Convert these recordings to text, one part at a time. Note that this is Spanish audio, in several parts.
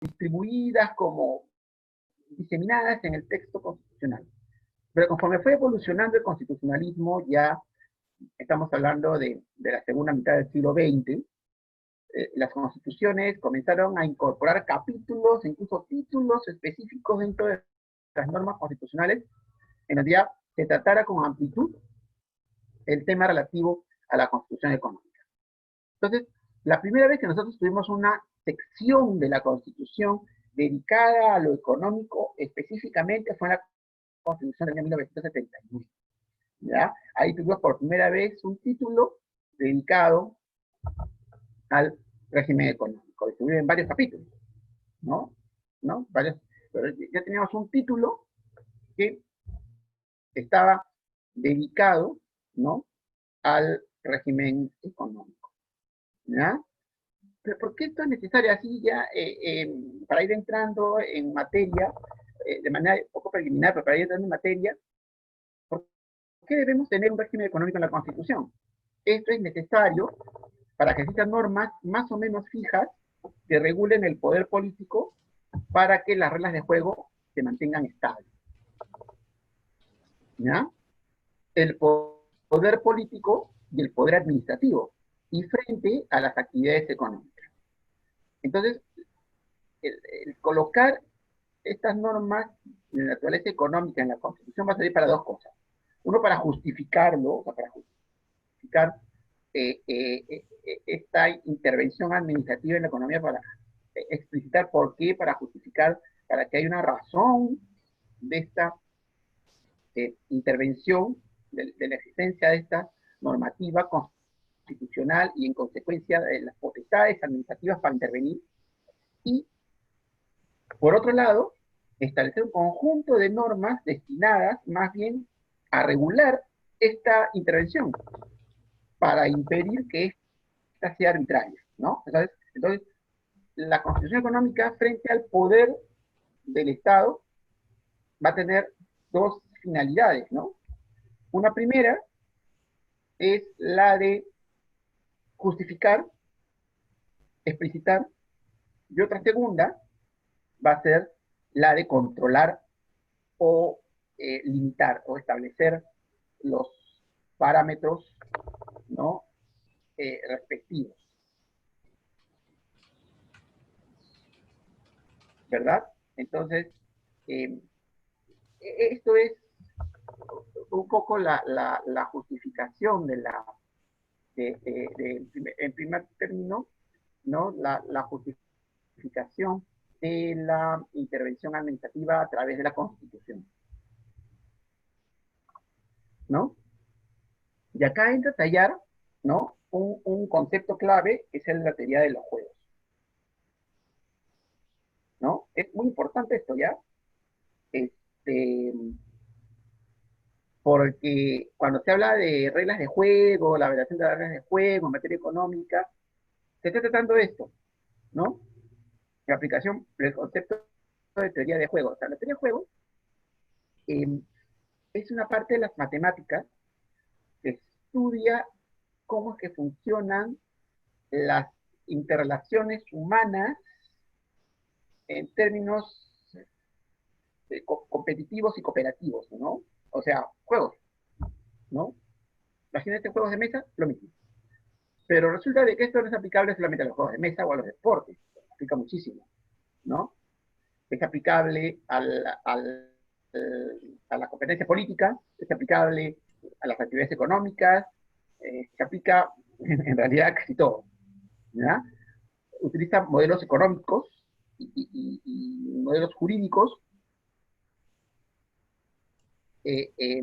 distribuidas, como diseminadas en el texto constitucional. Pero conforme fue evolucionando el constitucionalismo, ya estamos hablando de la segunda mitad del siglo XX, las constituciones comenzaron a incorporar capítulos, incluso títulos específicos dentro de las normas constitucionales, en donde ya se tratara con amplitud el tema relativo a la constitución económica. Entonces, la primera vez que nosotros tuvimos una sección de la constitución dedicada a lo económico específicamente fue en la constitución del año 1979. ¿Ya? Ahí tuvimos por primera vez un título dedicado al régimen económico, distribuido en varios capítulos, ¿no? ¿No? Varios, pero ya teníamos un título que estaba dedicado, ¿no? Al régimen económico, ¿ya? Pero ¿por qué esto es necesario así ya para ir entrando en materia, de manera un poco preliminar, pero para ir entrando en materia? ¿Por qué debemos tener un régimen económico en la Constitución? Esto es necesario para que existan normas más o menos fijas que regulen el poder político para que las reglas de juego se mantengan estables. ¿Ya? El poder político y el poder administrativo, y frente a las actividades económicas. Entonces, el colocar estas normas de naturaleza económica en la Constitución va a servir para dos cosas. Uno, para justificarlo, o sea, para justificar esta intervención administrativa en la economía, para explicitar por qué, para justificar, para que haya una razón de esta intervención, de la existencia de esta normativa constitucional y en consecuencia de las potestades administrativas para intervenir. Y, por otro lado, establecer un conjunto de normas destinadas más bien a regular esta intervención para impedir que esta sea arbitraria, ¿no? Entonces, la Constitución económica frente al poder del Estado va a tener dos finalidades, ¿no? Una primera es la de justificar, explicitar, y otra segunda va a ser la de controlar o limitar o establecer los parámetros, ¿no? Respectivos, ¿verdad? Entonces, esto es un poco la justificación en primer término, ¿no? La justificación de la intervención administrativa a través de la Constitución, ¿no? Y acá entra a tallar, ¿no? Un concepto clave que es el de la teoría de los juegos, ¿no? Es muy importante esto, ¿ya? Este, porque cuando se habla de reglas de juego, la relación de las reglas de juego en materia económica, se está tratando de esto, ¿no? La aplicación del concepto de teoría de juego. O sea, la teoría de juego eh, es una parte de las matemáticas que estudia cómo es que funcionan las interrelaciones humanas en términos competitivos y cooperativos, ¿no? O sea, juegos, ¿no? Imagínate juegos de mesa, lo mismo. Pero resulta de que esto no es aplicable solamente a los juegos de mesa o a los deportes, se aplica muchísimo, ¿no? Es aplicable a la competencia política, es aplicable a las actividades económicas, se aplica en realidad casi todo, ¿ya? Utiliza modelos económicos y modelos jurídicos eh, eh,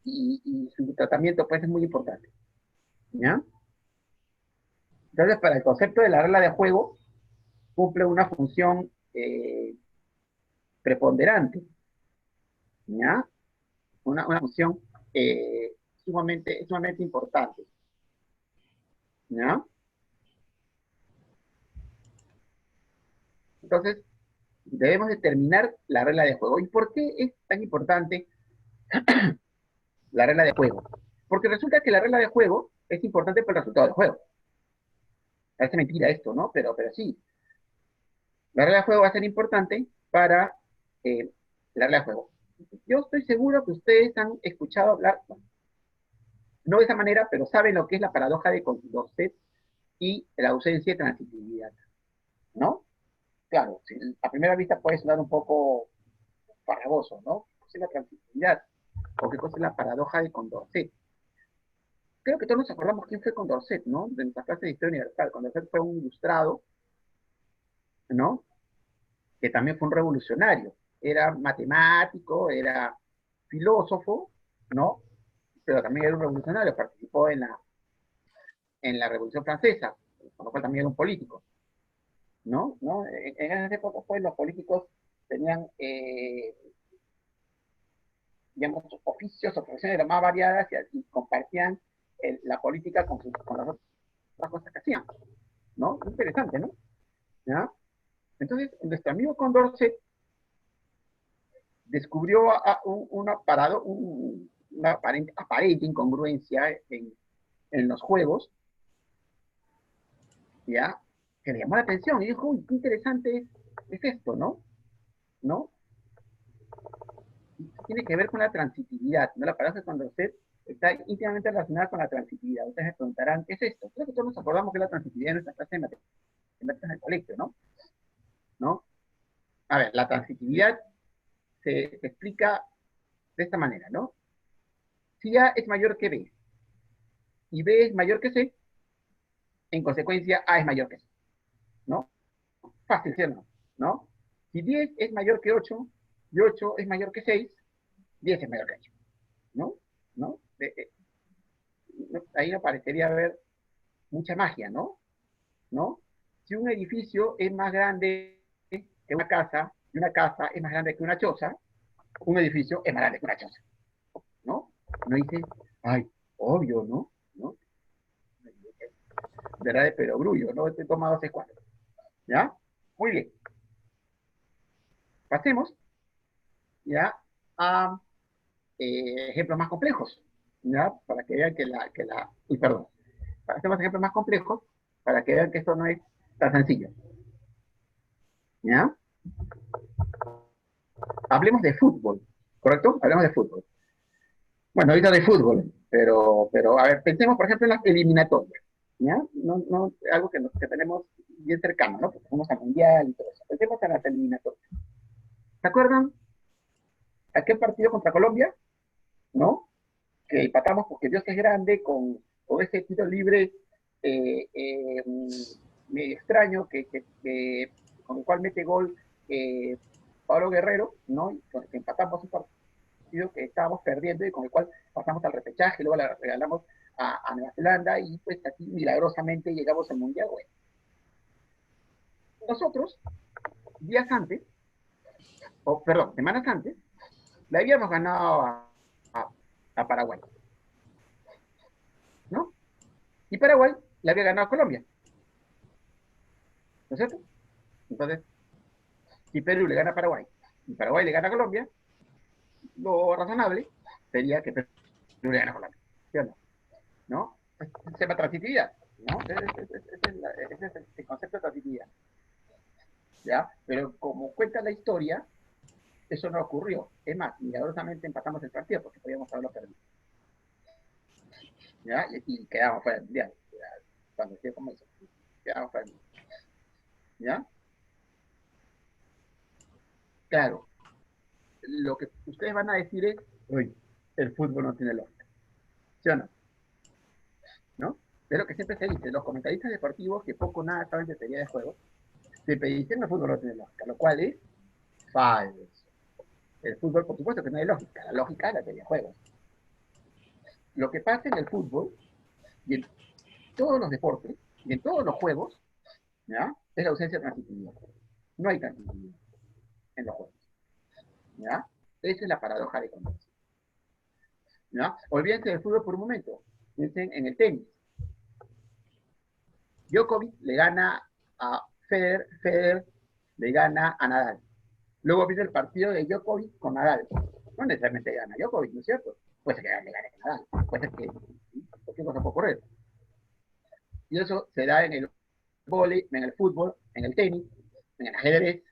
y su tratamiento pues es muy importante, ¿ya? Entonces, para el concepto de la regla de juego, cumple una función preponderante, ¿ya? Una función sumamente importante, ¿ya? Entonces, debemos determinar la regla de juego. ¿Y por qué es tan importante la regla de juego? Porque resulta que la regla de juego es importante para el resultado del juego. Parece mentira esto, ¿no? Pero sí. La regla de juego va a ser importante para la regla de juego. Yo estoy seguro que ustedes han escuchado hablar, bueno, no de esa manera, pero saben lo que es la paradoja de Condorcet y la ausencia de transitividad, ¿no? Claro, si a primera vista puede sonar un poco farragoso, ¿no? ¿Qué cosa es la transitividad? ¿O qué cosa es la paradoja de Condorcet? Creo que todos nos acordamos quién fue Condorcet, ¿no? De nuestra clase de Historia Universal. Condorcet fue un ilustrado, ¿no? Que también fue un revolucionario. Era matemático, era filósofo, ¿no? Pero también era un revolucionario, participó en la Revolución Francesa, con lo cual también era un político, ¿no? ¿No? En esa época, pues, los políticos tenían, digamos, oficios o profesiones de las más variadas y compartían la política con las otras cosas que hacían, ¿no? Interesante, ¿no? ¿Ya? Entonces, nuestro amigo Condorcet descubrió una aparente incongruencia en los juegos, ¿ya? Que le llamó la atención y dijo, uy, qué interesante es esto, ¿no? ¿No? Tiene que ver con la transitividad, ¿no? La paradoja de Condorcet está íntimamente relacionada con la transitividad. Ustedes se preguntarán, ¿qué es esto? Creo que todos nos acordamos que es la transitividad en nuestra clase de matemáticas en el colegio, ¿no? ¿No? A ver, la transitividad se explica de esta manera, ¿no? Si A es mayor que B y B es mayor que C, en consecuencia A es mayor que C, ¿no? Fácil, ¿cierto? ¿No? Si 10 es mayor que 8 y 8 es mayor que 6, 10 es mayor que 8, ¿no? ¿No? Ahí no parecería haber mucha magia, ¿no? ¿No? Si un edificio es más grande que una casa y una casa es más grande que una choza, un edificio es más grande que una choza, ¿no? No dice, ay, obvio, ¿no? ¿No? ¿Verdad? De perogrullo, ¿no? Te toma 12 cuadros. ¿Ya? Muy bien. Pasemos, ¿ya? A ejemplos más complejos, ¿ya? Para que vean uy, perdón, hacemos ejemplos más complejos para que vean que esto no es tan sencillo, ¿ya? Hablemos de fútbol, ¿correcto? Hablemos de fútbol. Bueno, ahorita de fútbol, pero a ver, pensemos, por ejemplo, en las eliminatorias, ¿ya? No, no, algo que tenemos bien cercano, ¿no? Porque fuimos al Mundial y todo eso. Pensemos en las eliminatorias. ¿Se acuerdan aquel partido contra Colombia, ¿no? Que empatamos porque Dios es grande con ese tiro libre eh, eh, medio extraño con el cual mete gol Pablo Guerrero, ¿no? Y con el que empatamos un partido que estábamos perdiendo y con el cual pasamos al repechaje, luego la regalamos a Nueva Zelanda y pues aquí milagrosamente llegamos al Mundial. Bueno, nosotros, días antes, o perdón, semanas antes, le habíamos ganado a, a Paraguay, ¿no? Y Paraguay le había ganado a Colombia, ¿no es cierto? Entonces, si Perú le gana a Paraguay y Paraguay le gana a Colombia, lo razonable sería que Perú le gane a Colombia, ¿sí o no? ¿No? Se llama transitividad, ¿no? Ese es el concepto de transitividad, ¿ya? Pero como cuenta la historia, eso no ocurrió. Es más, milagrosamente empatamos el partido porque podíamos haberlo perdido, ¿ya? Y quedamos fuera del mundial. Cuando decía como eso, quedamos fuera del mundial, ¿ya? Claro, lo que ustedes van a decir es, uy, el fútbol no tiene lógica, ¿sí o no? ¿No? Es lo que siempre se dice, los comentaristas deportivos que poco o nada saben de teoría de juego, siempre dicen que el fútbol no tiene lógica, lo cual es falso. El fútbol, por supuesto que no hay lógica, la lógica es la teoría de juegos. Lo que pasa en el fútbol y en todos los deportes y en todos los juegos, ¿ya? Es la ausencia de transitividad. No hay transitividad en los juegos, ¿ya? Esa es la paradoja de Condorcet, ¿ya? Olvídense del fútbol por un momento, piensen en el tenis. Djokovic le gana a Federer, Federer le gana a Nadal. Luego viene el partido de Djokovic con Nadal. No necesariamente gana Djokovic, ¿no es cierto? Puede ser que le gane a Nadal, puede ser que cualquier cosa puede ocurrir. Y eso se da en el vóley, en el fútbol, en el tenis, en el ajedrez,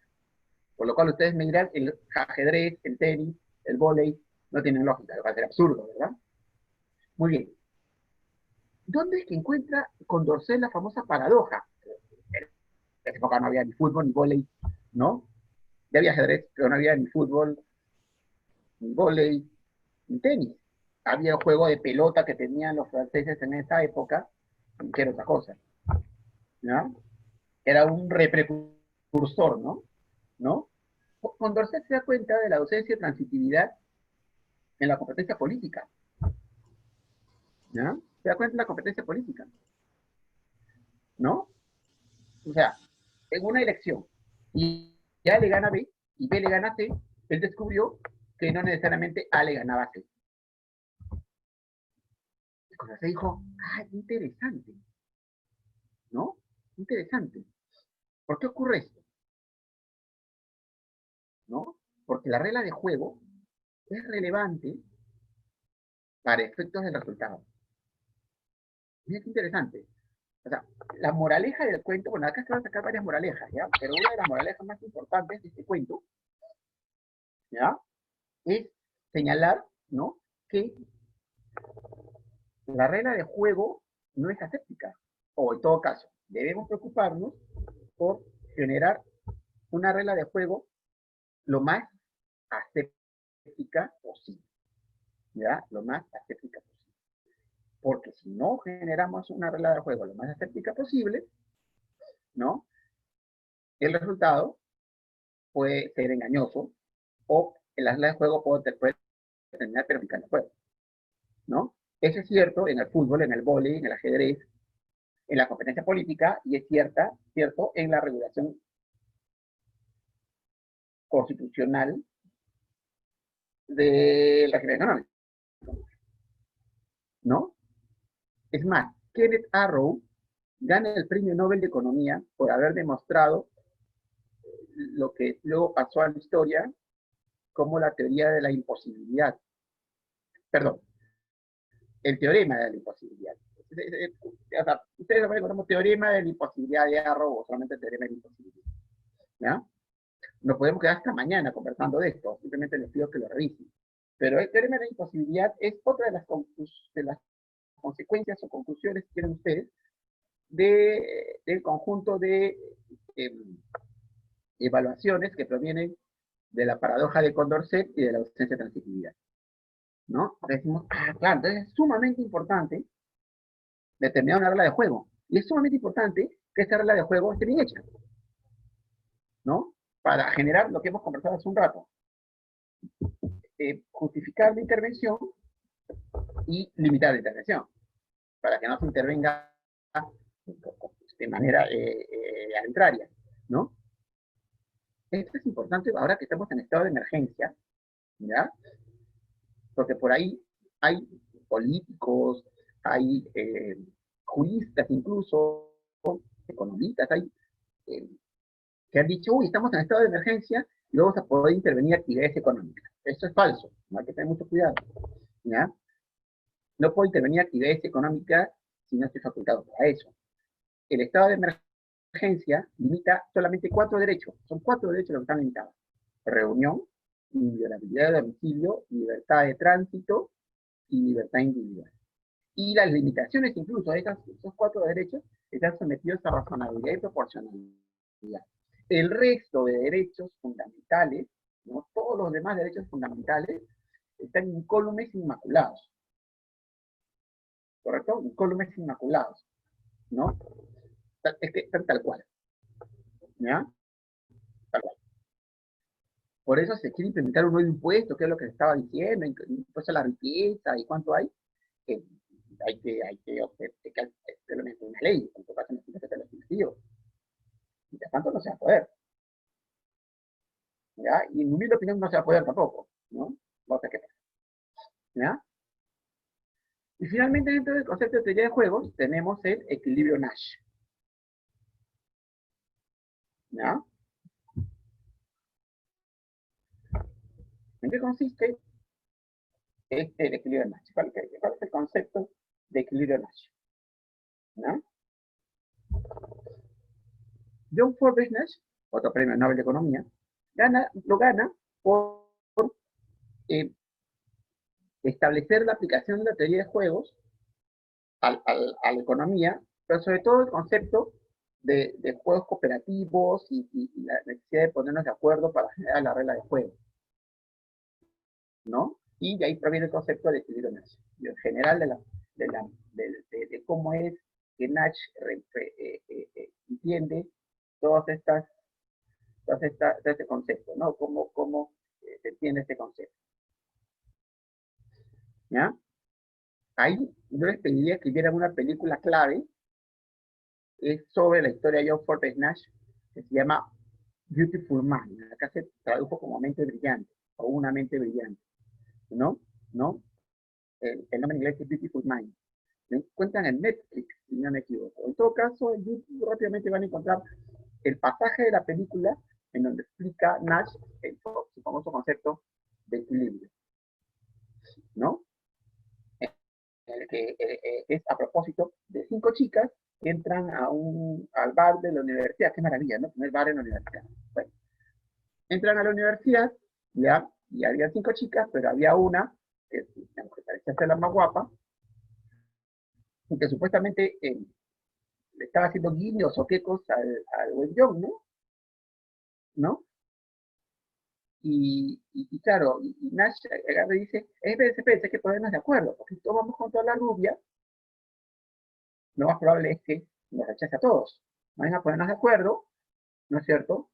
por lo cual ustedes me dirán, el ajedrez, el tenis, el vóley, no tienen lógica, va a ser absurdo, ¿verdad? Muy bien. ¿Dónde es que encuentra Condorcet la famosa paradoja? En esa época no había ni fútbol ni vóley, ¿no? Ya había ajedrez, pero no había ni fútbol, ni vóley, ni tenis. Había un juego de pelota que tenían los franceses en esa época, que era otra cosa, ¿no? Era un reprecursor, ¿no? ¿No? Condorcet se da cuenta de la ausencia de transitividad en la competencia política, ¿no? Se da cuenta de la competencia política, ¿no? O sea, en una elección, y A le gana B, y B le gana C, él descubrió que no necesariamente A le ganaba a C. Y cuando se dijo, ah, interesante, ¿no? Interesante. ¿Por qué ocurre esto? ¿No? Porque la regla de juego es relevante para efectos del resultado. Mira qué interesante. O sea, la moraleja del cuento, bueno, acá se van a sacar varias moralejas, ¿ya? Pero una de las moralejas más importantes de este cuento, ¿ya? Es señalar, ¿no? Que la regla de juego no es aséptica. O en todo caso, debemos preocuparnos por generar una regla de juego lo más aséptica posible. ¿Ya? Lo más aséptica posible. Porque si no generamos una regla de juego lo más aséptica posible, ¿no? El resultado puede ser engañoso o la regla de juego puede terminar perjudicando el juego, ¿no? Eso es cierto en el fútbol, en el vóley, en el ajedrez, en la competencia política y es cierto en la regulación constitucional del régimen económico, ¿no? Es más, Kenneth Arrow gana el Premio Nobel de Economía por haber demostrado lo que luego pasó a la historia como la teoría de la imposibilidad. Perdón, el teorema de la imposibilidad. O sea, ustedes saben como teorema de la imposibilidad de Arrow o solamente el teorema de la imposibilidad. ¿Ya? Nos podemos quedar hasta mañana conversando de esto, simplemente les pido que lo revisen. Pero el teorema de la imposibilidad es otra de las consecuencias o conclusiones que tienen ustedes del conjunto de eh, evaluaciones que provienen de la paradoja de Condorcet y de la ausencia de transitividad, ¿no? Decimos, ah, claro, entonces es sumamente importante determinar una regla de juego. Y es sumamente importante que esta regla de juego esté bien hecha, ¿no? Para generar lo que hemos conversado hace un rato. Justificar la intervención y limitar la intervención, para que no se intervenga de manera arbitraria, ¿no? Esto es importante ahora que estamos en estado de emergencia, ¿ya? Porque por ahí hay políticos, hay juristas incluso, economistas, hay que han dicho, uy, estamos en estado de emergencia y vamos a poder intervenir actividades económicas. Esto es falso, no hay que tener mucho cuidado, ¿ya? No puedo intervenir actividades económicas si no estoy facultado para eso. El estado de emergencia limita solamente 4 derechos, son 4 derechos los que están limitados. Reunión, inviolabilidad de domicilio, libertad de tránsito y libertad individual. Y las limitaciones incluso de esos 4 derechos están sometidos a razonabilidad y proporcionalidad. El resto de derechos fundamentales, ¿no? Todos los demás derechos fundamentales, están incólumes inmaculados. ¿Correcto? Incólumes inmaculados, ¿no? Es que están tal cual. ¿Ya? Tal cual. Por eso se quiere implementar un nuevo impuesto, que es lo que se estaba diciendo, impuesto a la riqueza y cuánto hay. Que hay que implementar una ley, en todo caso necesita ser legislativo. Mientras tanto no se va a poder. ¿Ya? Y en mi opinión no se va a poder tampoco, ¿no? Vamos a ver qué pasa. ¿Ya? Y finalmente dentro del concepto de teoría de juegos tenemos el equilibrio Nash. ¿Ya? ¿En qué consiste el equilibrio Nash? ¿Cuál es el concepto de equilibrio Nash? ¿Ya? John Forbes Nash otro premio Nobel de Economía, lo gana por eh, establecer la aplicación de la teoría de juegos a la economía, pero sobre todo el concepto de juegos cooperativos y la necesidad de ponernos de acuerdo para generar la regla de juego, ¿no? Y de ahí proviene el concepto de equilibrio Nash. Y en general de cómo es que Nash entiende todas estas, todo este concepto, ¿no? Cómo se entiende este concepto. ¿Ya? Ahí yo les pediría que vieran una película clave, es sobre la historia de John Forbes Nash, que se llama Beautiful Mind. Acá se tradujo como mente brillante, o una mente brillante, ¿no? ¿No? El nombre en inglés es Beautiful Mind. Lo encuentran en Netflix, si no me equivoco. En todo caso, en YouTube rápidamente van a encontrar el pasaje de la película en donde explica Nash su famoso concepto de equilibrio, ¿no? Que es a propósito de 5 chicas que entran al bar de la universidad. Qué maravilla, ¿no? Tener bar en la universidad. Bueno, entran a la universidad, ya, y había 5 chicas, pero había una que parecía ser la más guapa, y que supuestamente le estaba haciendo guiños o quecos al buen John, ¿no? ¿No? Y claro, y Nash agarra y dice, espérense que ponernos de acuerdo, porque si todos vamos contra la rubia, lo más probable es que nos rechace a todos. Vamos a ponernos de acuerdo, ¿no es cierto?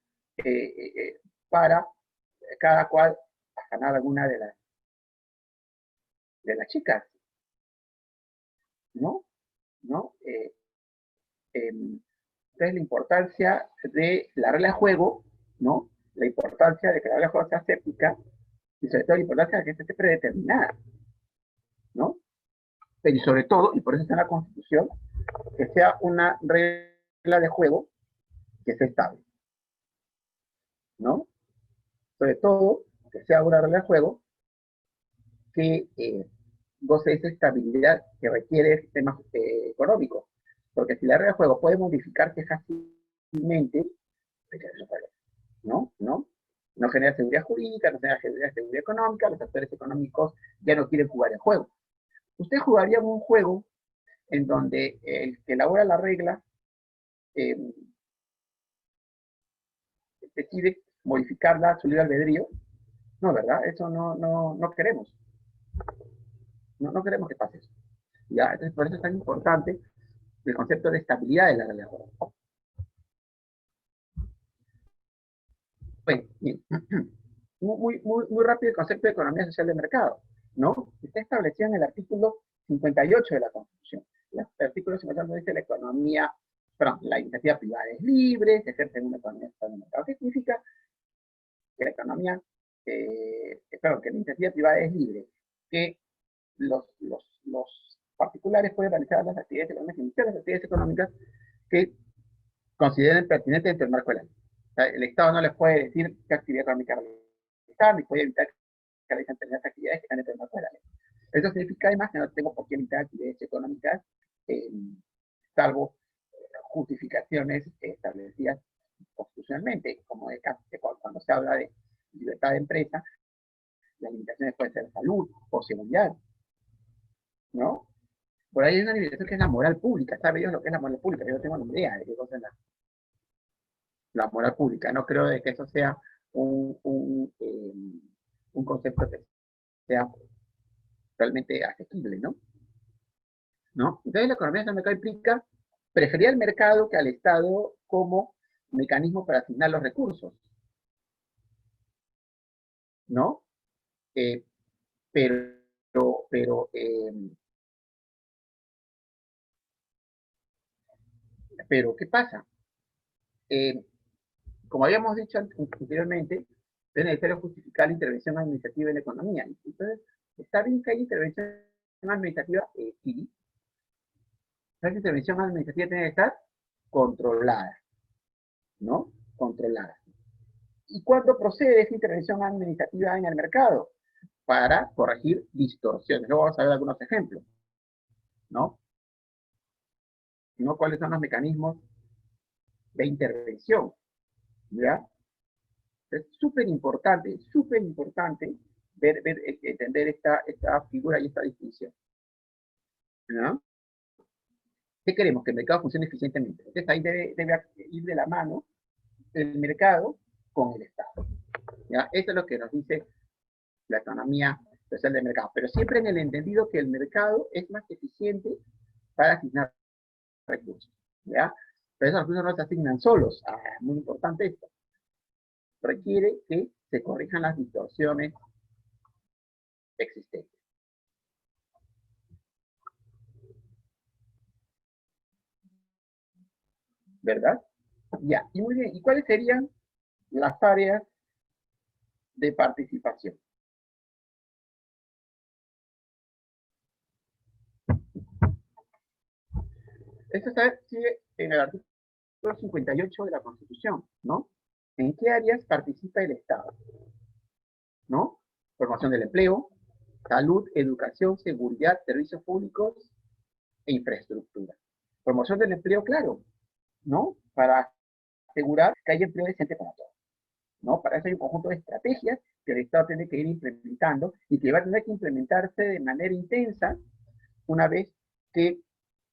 Para cada cual ganar alguna de las chicas, ¿no? ¿No? Entonces la importancia de la regla de juego, ¿no? La importancia de que la regla de juego sea séptica y sobre todo la importancia de que esté predeterminada, ¿no? Pero y sobre todo, y por eso está en la Constitución, que sea una regla de juego que sea estable, ¿no? Sobre todo, que sea una regla de juego que goce de esa estabilidad que requiere el sistema económico. Porque si la regla de juego puede modificarse fácilmente, pues ¿no? ¿No? No genera seguridad jurídica, no genera seguridad económica, los actores económicos ya no quieren jugar el juego. Usted jugaría un juego en donde el que elabora la regla eh, decide modificarla a su libre albedrío. No, ¿verdad? Eso no queremos. No queremos que pase eso. ¿Ya? Entonces, por eso es tan importante el concepto de estabilidad de la regla de juego. Bueno, bien. Muy rápido el concepto de economía social de mercado, ¿no? Está establecido en el artículo 58 de la Constitución. El artículo 58 dice la iniciativa privada es libre, se ejerce en una economía social de mercado. ¿Qué significa que la economía, que la iniciativa privada es libre? Que los particulares pueden realizar las actividades económicas, iniciar las actividades económicas que consideren pertinentes dentro del marco de la ley. O sea, el Estado no les puede decir qué actividad económica realizar, ni puede evitar que realicen determinadas actividades que están dentro del marco de la ley. Eso significa además que no tengo por qué limitar actividades económicas, eh, salvo justificaciones establecidas constitucionalmente, como el caso de cuando se habla de libertad de empresa, las limitaciones pueden ser salud o seguridad, ¿no? Por ahí hay una limitación que es la moral pública. ¿Sabe Dios lo que es la moral pública? Yo no tengo ni idea de qué cosa es la moral pública. No creo de que eso sea un concepto que sea realmente asequible, ¿no? ¿No? Entonces la economía del mercado implica preferir al mercado que al Estado como mecanismo para asignar los recursos, ¿no? Eh, pero, ¿qué pasa? Eh, como habíamos dicho anteriormente, es necesario justificar la intervención administrativa en la economía. Entonces, está bien que haya intervención administrativa, sí. Esa intervención administrativa tiene que estar controlada, ¿no? Controlada. ¿Y cuándo procede esa intervención administrativa en el mercado? Para corregir distorsiones. Luego vamos a ver algunos ejemplos, ¿no? ¿No? ¿Cuáles son los mecanismos de intervención? ¿ya? Es súper importante entender esta figura y esta distinción, ¿ya? ¿Qué queremos? Que el mercado funcione eficientemente. Entonces ahí debe ir de la mano el mercado con el Estado, ¿ya? Eso es lo que nos dice la economía social del mercado, pero siempre en el entendido que el mercado es más eficiente para asignar recursos, ¿ya? Pero esos recursos no se asignan solos, muy importante esto, requiere que se corrijan las distorsiones existentes, ¿verdad? Ya, y muy bien, ¿y cuáles serían las áreas de participación? Esto sigue en el artículo 58 de la Constitución, ¿no? ¿En qué áreas participa el Estado? ¿No? Formación del empleo, salud, educación, seguridad, servicios públicos e infraestructura. Promoción del empleo, claro, ¿no? Para asegurar que haya empleo decente para todos, ¿no? Para eso hay un conjunto de estrategias que el Estado tiene que ir implementando y que va a tener que implementarse de manera intensa una vez que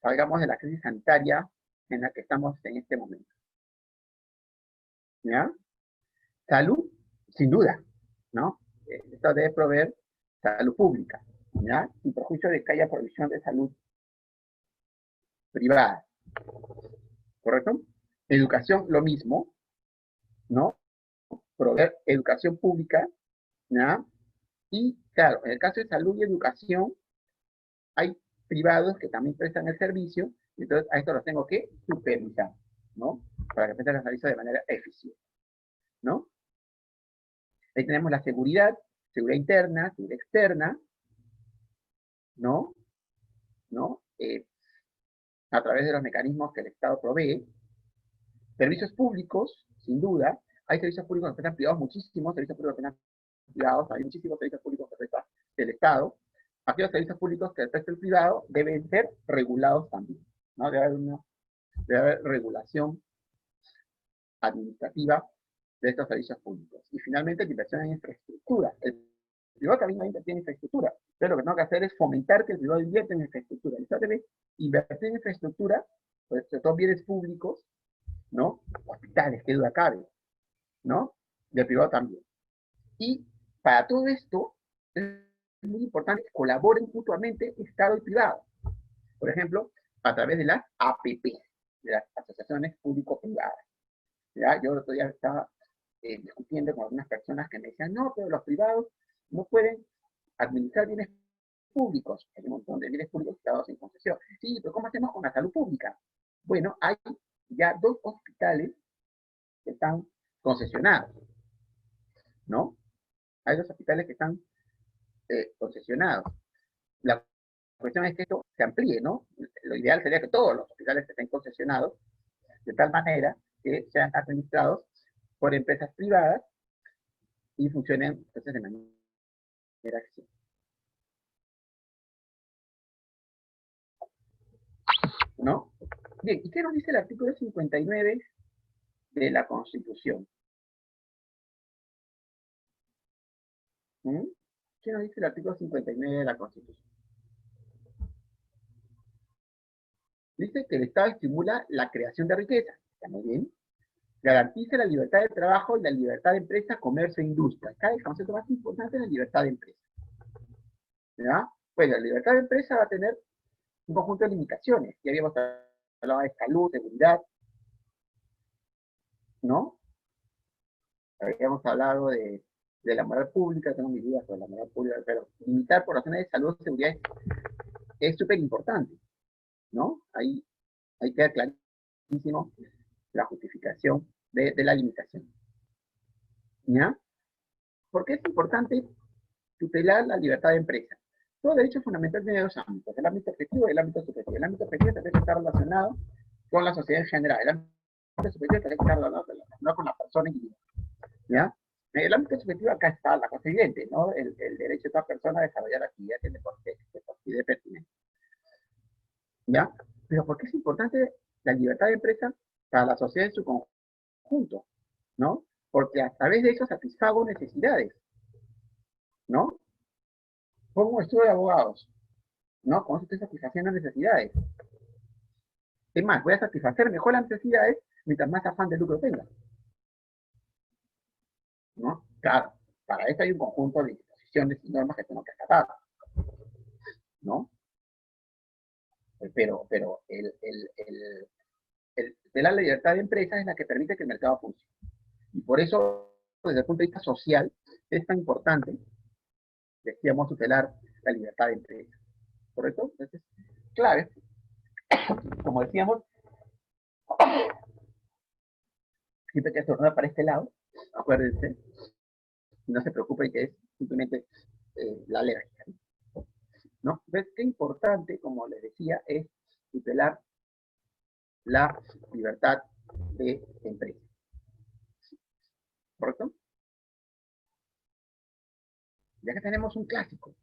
salgamos de la crisis sanitaria en la que estamos en este momento, ¿ya? Salud, sin duda, ¿no? El Estado debe proveer salud pública, ¿ya? Sin perjuicio de que haya provisión de salud privada, ¿correcto? Educación, lo mismo, ¿no? Proveer educación pública, ¿ya? Y claro, en el caso de salud y educación, hay privados que también prestan el servicio, entonces a esto los tengo que supervisar, ¿no? Para que presten el servicio de manera eficiente, ¿no? Ahí tenemos la seguridad, seguridad interna, seguridad externa, ¿no? ¿No? A través de los mecanismos que el Estado provee. Servicios públicos, sin duda, hay servicios públicos que prestan privados, muchísimos servicios públicos que prestan privados, hay muchísimos servicios públicos que presta el Estado. Aquellos servicios públicos que presta el privado deben ser regulados también, ¿no? Debe haber regulación administrativa de estos servicios públicos. Y finalmente, la inversión en infraestructura. El privado también va a invertir en infraestructura, pero lo que tengo que hacer es fomentar que el privado invierta en infraestructura. El Estado debe invertir en infraestructura, pues, sobre todo bienes públicos, ¿no? Hospitales, qué duda cabe, ¿no? Del privado también. Y para todo esto, es muy importante que colaboren mutuamente Estado y privado. Por ejemplo, a través de las APP, de las asociaciones público-privadas. ¿Ya? Yo el otro día estaba discutiendo con algunas personas que me decían, no, pero los privados no pueden administrar bienes públicos. Hay un montón de bienes públicos dados en concesión. Sí, pero ¿cómo hacemos con la salud pública? Bueno, hay ya 2 hospitales que están concesionados, ¿no? Hay 2 hospitales que están concesionados. La cuestión es que esto se amplíe, ¿no? Lo ideal sería que todos los hospitales estén concesionados de tal manera que sean administrados por empresas privadas y funcionen entonces de manera eficiente, ¿no? Bien, ¿y qué nos dice el artículo 59 de la Constitución? ¿Mm? ¿Qué nos dice el artículo 59 de la Constitución? Dice que el Estado estimula la creación de riqueza, está muy bien, garantiza la libertad de trabajo y la libertad de empresa, comercio e industria. Acá el concepto más importante es la libertad de empresa, ¿ya? Pues la libertad de empresa va a tener un conjunto de limitaciones. Ya habíamos hablado de salud, seguridad, ¿no? Habíamos hablado de la moral pública, tengo mis dudas sobre la moral pública, pero limitar por razones de salud y seguridad es súper importante, ¿no? Ahí queda clarísimo la justificación de la limitación, ¿ya? ¿Por qué es importante tutelar la libertad de empresa? Todo derecho fundamental tiene 2 ámbitos, el ámbito objetivo y el ámbito subjetivo. El ámbito objetivo también está relacionado con la sociedad en general. El ámbito subjetivo también está relacionado con la persona individual, ¿ya? En el ámbito subjetivo acá está la cosa evidente, ¿no? El derecho de toda persona a desarrollar actividades de deporte que considere pertinente, ¿ya? Pero ¿por qué es importante la libertad de empresa para la sociedad en su conjunto, ¿no? Porque a través de eso satisfago necesidades, ¿no? Pongo estudio de abogados, ¿no? Con eso estoy satisfaciendo necesidades. Es más, voy a satisfacer mejor las necesidades mientras más afán de lucro tenga, ¿no? Claro, para eso hay un conjunto de disposiciones y normas que tengo que acatar, ¿no? Pero la libertad de empresas es la que permite que el mercado funcione. Y por eso, desde el punto de vista social, es tan importante, decíamos, tutelar la libertad de empresas. ¿Correcto? Entonces, clave, como decíamos, siempre que estornuda para este lado, acuérdense, no se preocupen que es simplemente la alergia, ¿no? ¿Ves qué importante, como les decía, es tutelar la libertad de empresa? ¿Correcto? Ya que tenemos un clásico,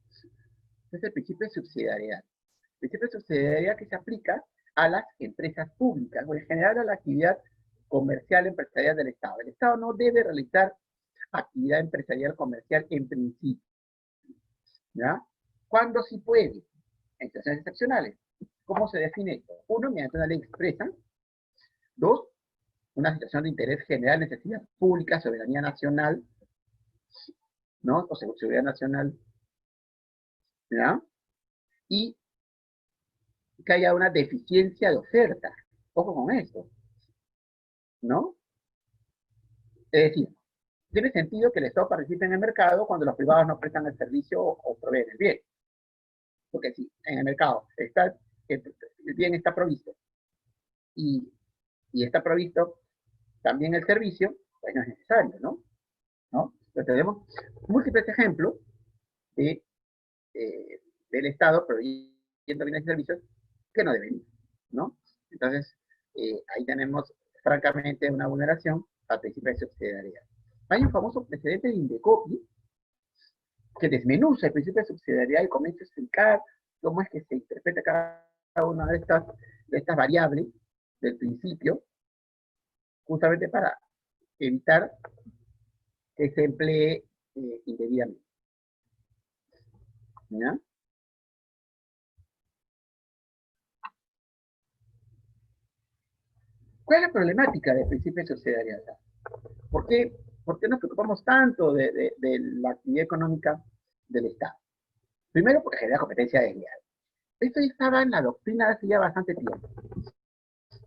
es el principio de subsidiariedad. El principio de subsidiariedad que se aplica a las empresas públicas o en general a la actividad comercial empresarial del Estado. El Estado no debe realizar actividad empresarial comercial en principio, ¿ya? ¿Cuándo sí puede? En situaciones excepcionales. ¿Cómo se define esto? Uno, mediante una ley expresa. Dos, una situación de interés general, necesidad pública, soberanía nacional, ¿no? O seguridad nacional, ¿ya? Y que haya una deficiencia de oferta. Ojo con esto, ¿no? Es decir, tiene sentido que el Estado participe en el mercado cuando los privados no prestan el servicio o proveen el bien. Porque si en el mercado está, el bien está provisto y, y está provisto también el servicio, pues no es necesario, ¿no? ¿No? Entonces tenemos múltiples ejemplos de, del Estado proveyendo bienes y servicios que no deben, ¿no? Entonces, ahí tenemos francamente una vulneración al principio de subsidiariedad. Hay un famoso precedente de Indecopi que desmenuza el principio de subsidiariedad y comienza a explicar cómo es que se interpreta cada una de estas variables del principio, justamente para evitar que se emplee indebidamente. ¿Ya? ¿Cuál es la problemática del principio de subsidiariedad? ¿Por qué, por qué nos preocupamos tanto de la actividad económica del Estado? Primero, porque genera competencia desleal. Esto ya estaba en la doctrina hace ya bastante tiempo,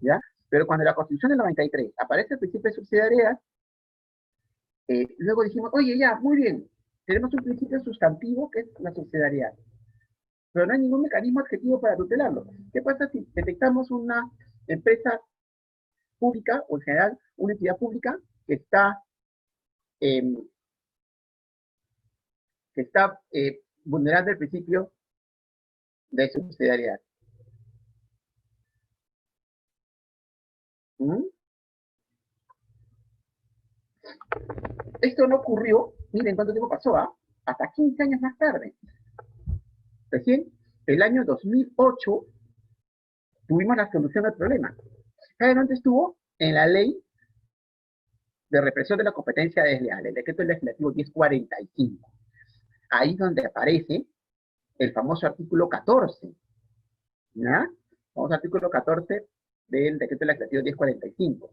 ¿ya? Pero cuando la Constitución del 93 aparece el principio de subsidiariedad, luego dijimos, oye, ya, muy bien, tenemos un principio sustantivo que es la subsidiariedad, pero no hay ningún mecanismo adjetivo para tutelarlo. ¿Qué pasa si detectamos una empresa pública, o en general una entidad pública, que está, eh, vulnerando el principio de subsidiariedad? ¿Mm? Esto no ocurrió, miren cuánto tiempo pasó, ¿ah? Hasta 15 años más tarde. Recién, el año 2008, tuvimos la solución al problema. Adelante estuvo en la ley de represión de la competencia desleal, el decreto legislativo 1045. Ahí es donde aparece el famoso artículo 14, ¿ya? El famoso artículo 14 del decreto legislativo 1045,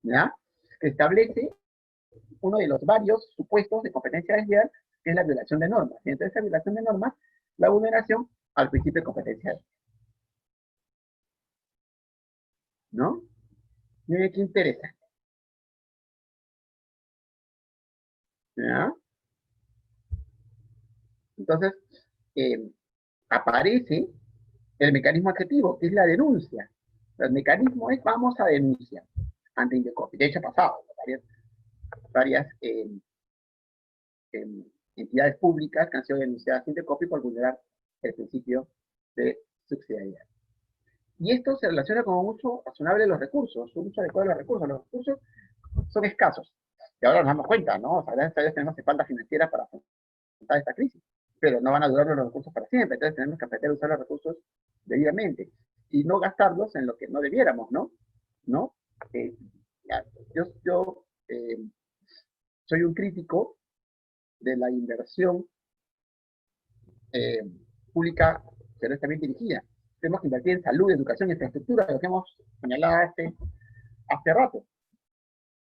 ¿ya? Que establece uno de los varios supuestos de competencia desleal, que es la violación de normas. Y entonces esa violación de normas, la vulneración al principio de competencia desleal, ¿no? Miren qué interesante, ¿ya? Entonces, eh, aparece el mecanismo adjetivo, que es la denuncia. El mecanismo es vamos a denunciar ante Indecopi. De hecho, ha pasado varias entidades públicas que han sido denunciadas ante Indecopi por vulnerar el principio de subsidiariedad. Y esto se relaciona con un uso razonable de los recursos, un uso adecuado de los recursos. Los recursos son escasos. Y ahora nos damos cuenta, ¿no? O sea, gracias a Dios tenemos espalda financiera para afrontar esta crisis, pero no van a durar los recursos para siempre. Entonces tenemos que aprender a usar los recursos debidamente y no gastarlos en lo que no debiéramos, ¿no? ¿No? Ya, yo soy un crítico de la inversión pública que no está bien dirigida. Tenemos que invertir en salud, educación, infraestructura, lo que hemos señalado hace rato,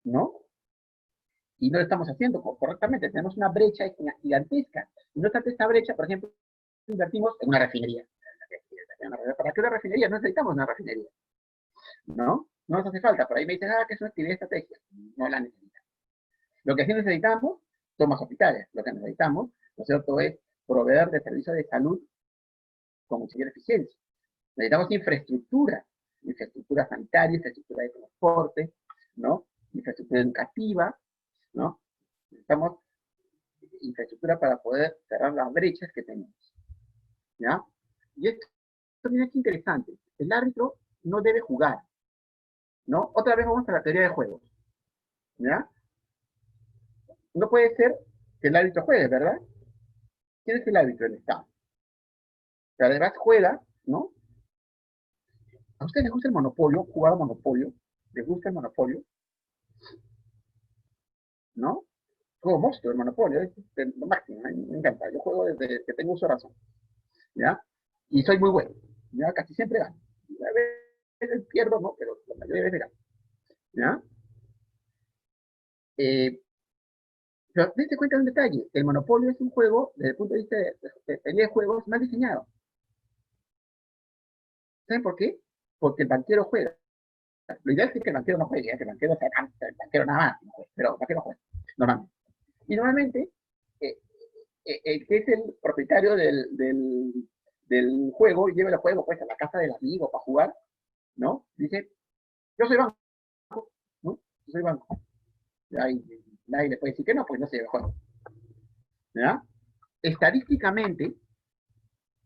¿no? Y no lo estamos haciendo correctamente. Tenemos una brecha gigantesca. Y no obstante esta brecha, por ejemplo, invertimos en una refinería. ¿Para qué una refinería? No necesitamos una refinería, ¿no? No nos hace falta. Por ahí me dicen, que es una actividad estratégica. No la necesitamos. Lo que sí necesitamos son más hospitales. Lo que necesitamos, ¿no es cierto?, es proveer de servicios de salud con mucha eficiencia. Necesitamos infraestructura sanitaria, infraestructura de transporte, ¿no? Infraestructura educativa, ¿no? Necesitamos infraestructura para poder cerrar las brechas que tenemos, ¿ya? Y esto también es interesante. El árbitro no debe jugar, ¿no? Otra vez vamos a la teoría de juegos, ¿ya? No puede ser que el árbitro juegue, ¿verdad? ¿Quién es el árbitro? El Estado. Pero además juega, ¿no? ¿A ustedes les gusta el monopolio? ¿Jugar a monopolio? ¿Les gusta el monopolio? ¿No? Juego monstruo, el monopolio, es lo máximo, me encanta. Yo juego desde que tengo uso de razón, ¿ya? Y soy muy bueno, ¿ya? Casi siempre gano. A veces pierdo, ¿no? Pero la mayoría de veces gano, ¿ya? Pero dense cuenta de un detalle, el monopolio es un juego, desde el punto de vista de juegos, mal diseñado. ¿Saben por qué? Porque el banquero juega. Lo ideal es que el banquero no juegue, que el banquero se cansa, el banquero nada más, pero el banquero juega, normalmente. Y normalmente, el que es el propietario del juego, lleva el juego pues a la casa del amigo para jugar, ¿no? Dice, yo soy banco, ¿no? Yo soy banco. Ahí, nadie le puede decir que no, pues no se lleva el juego. ¿Ya? Estadísticamente,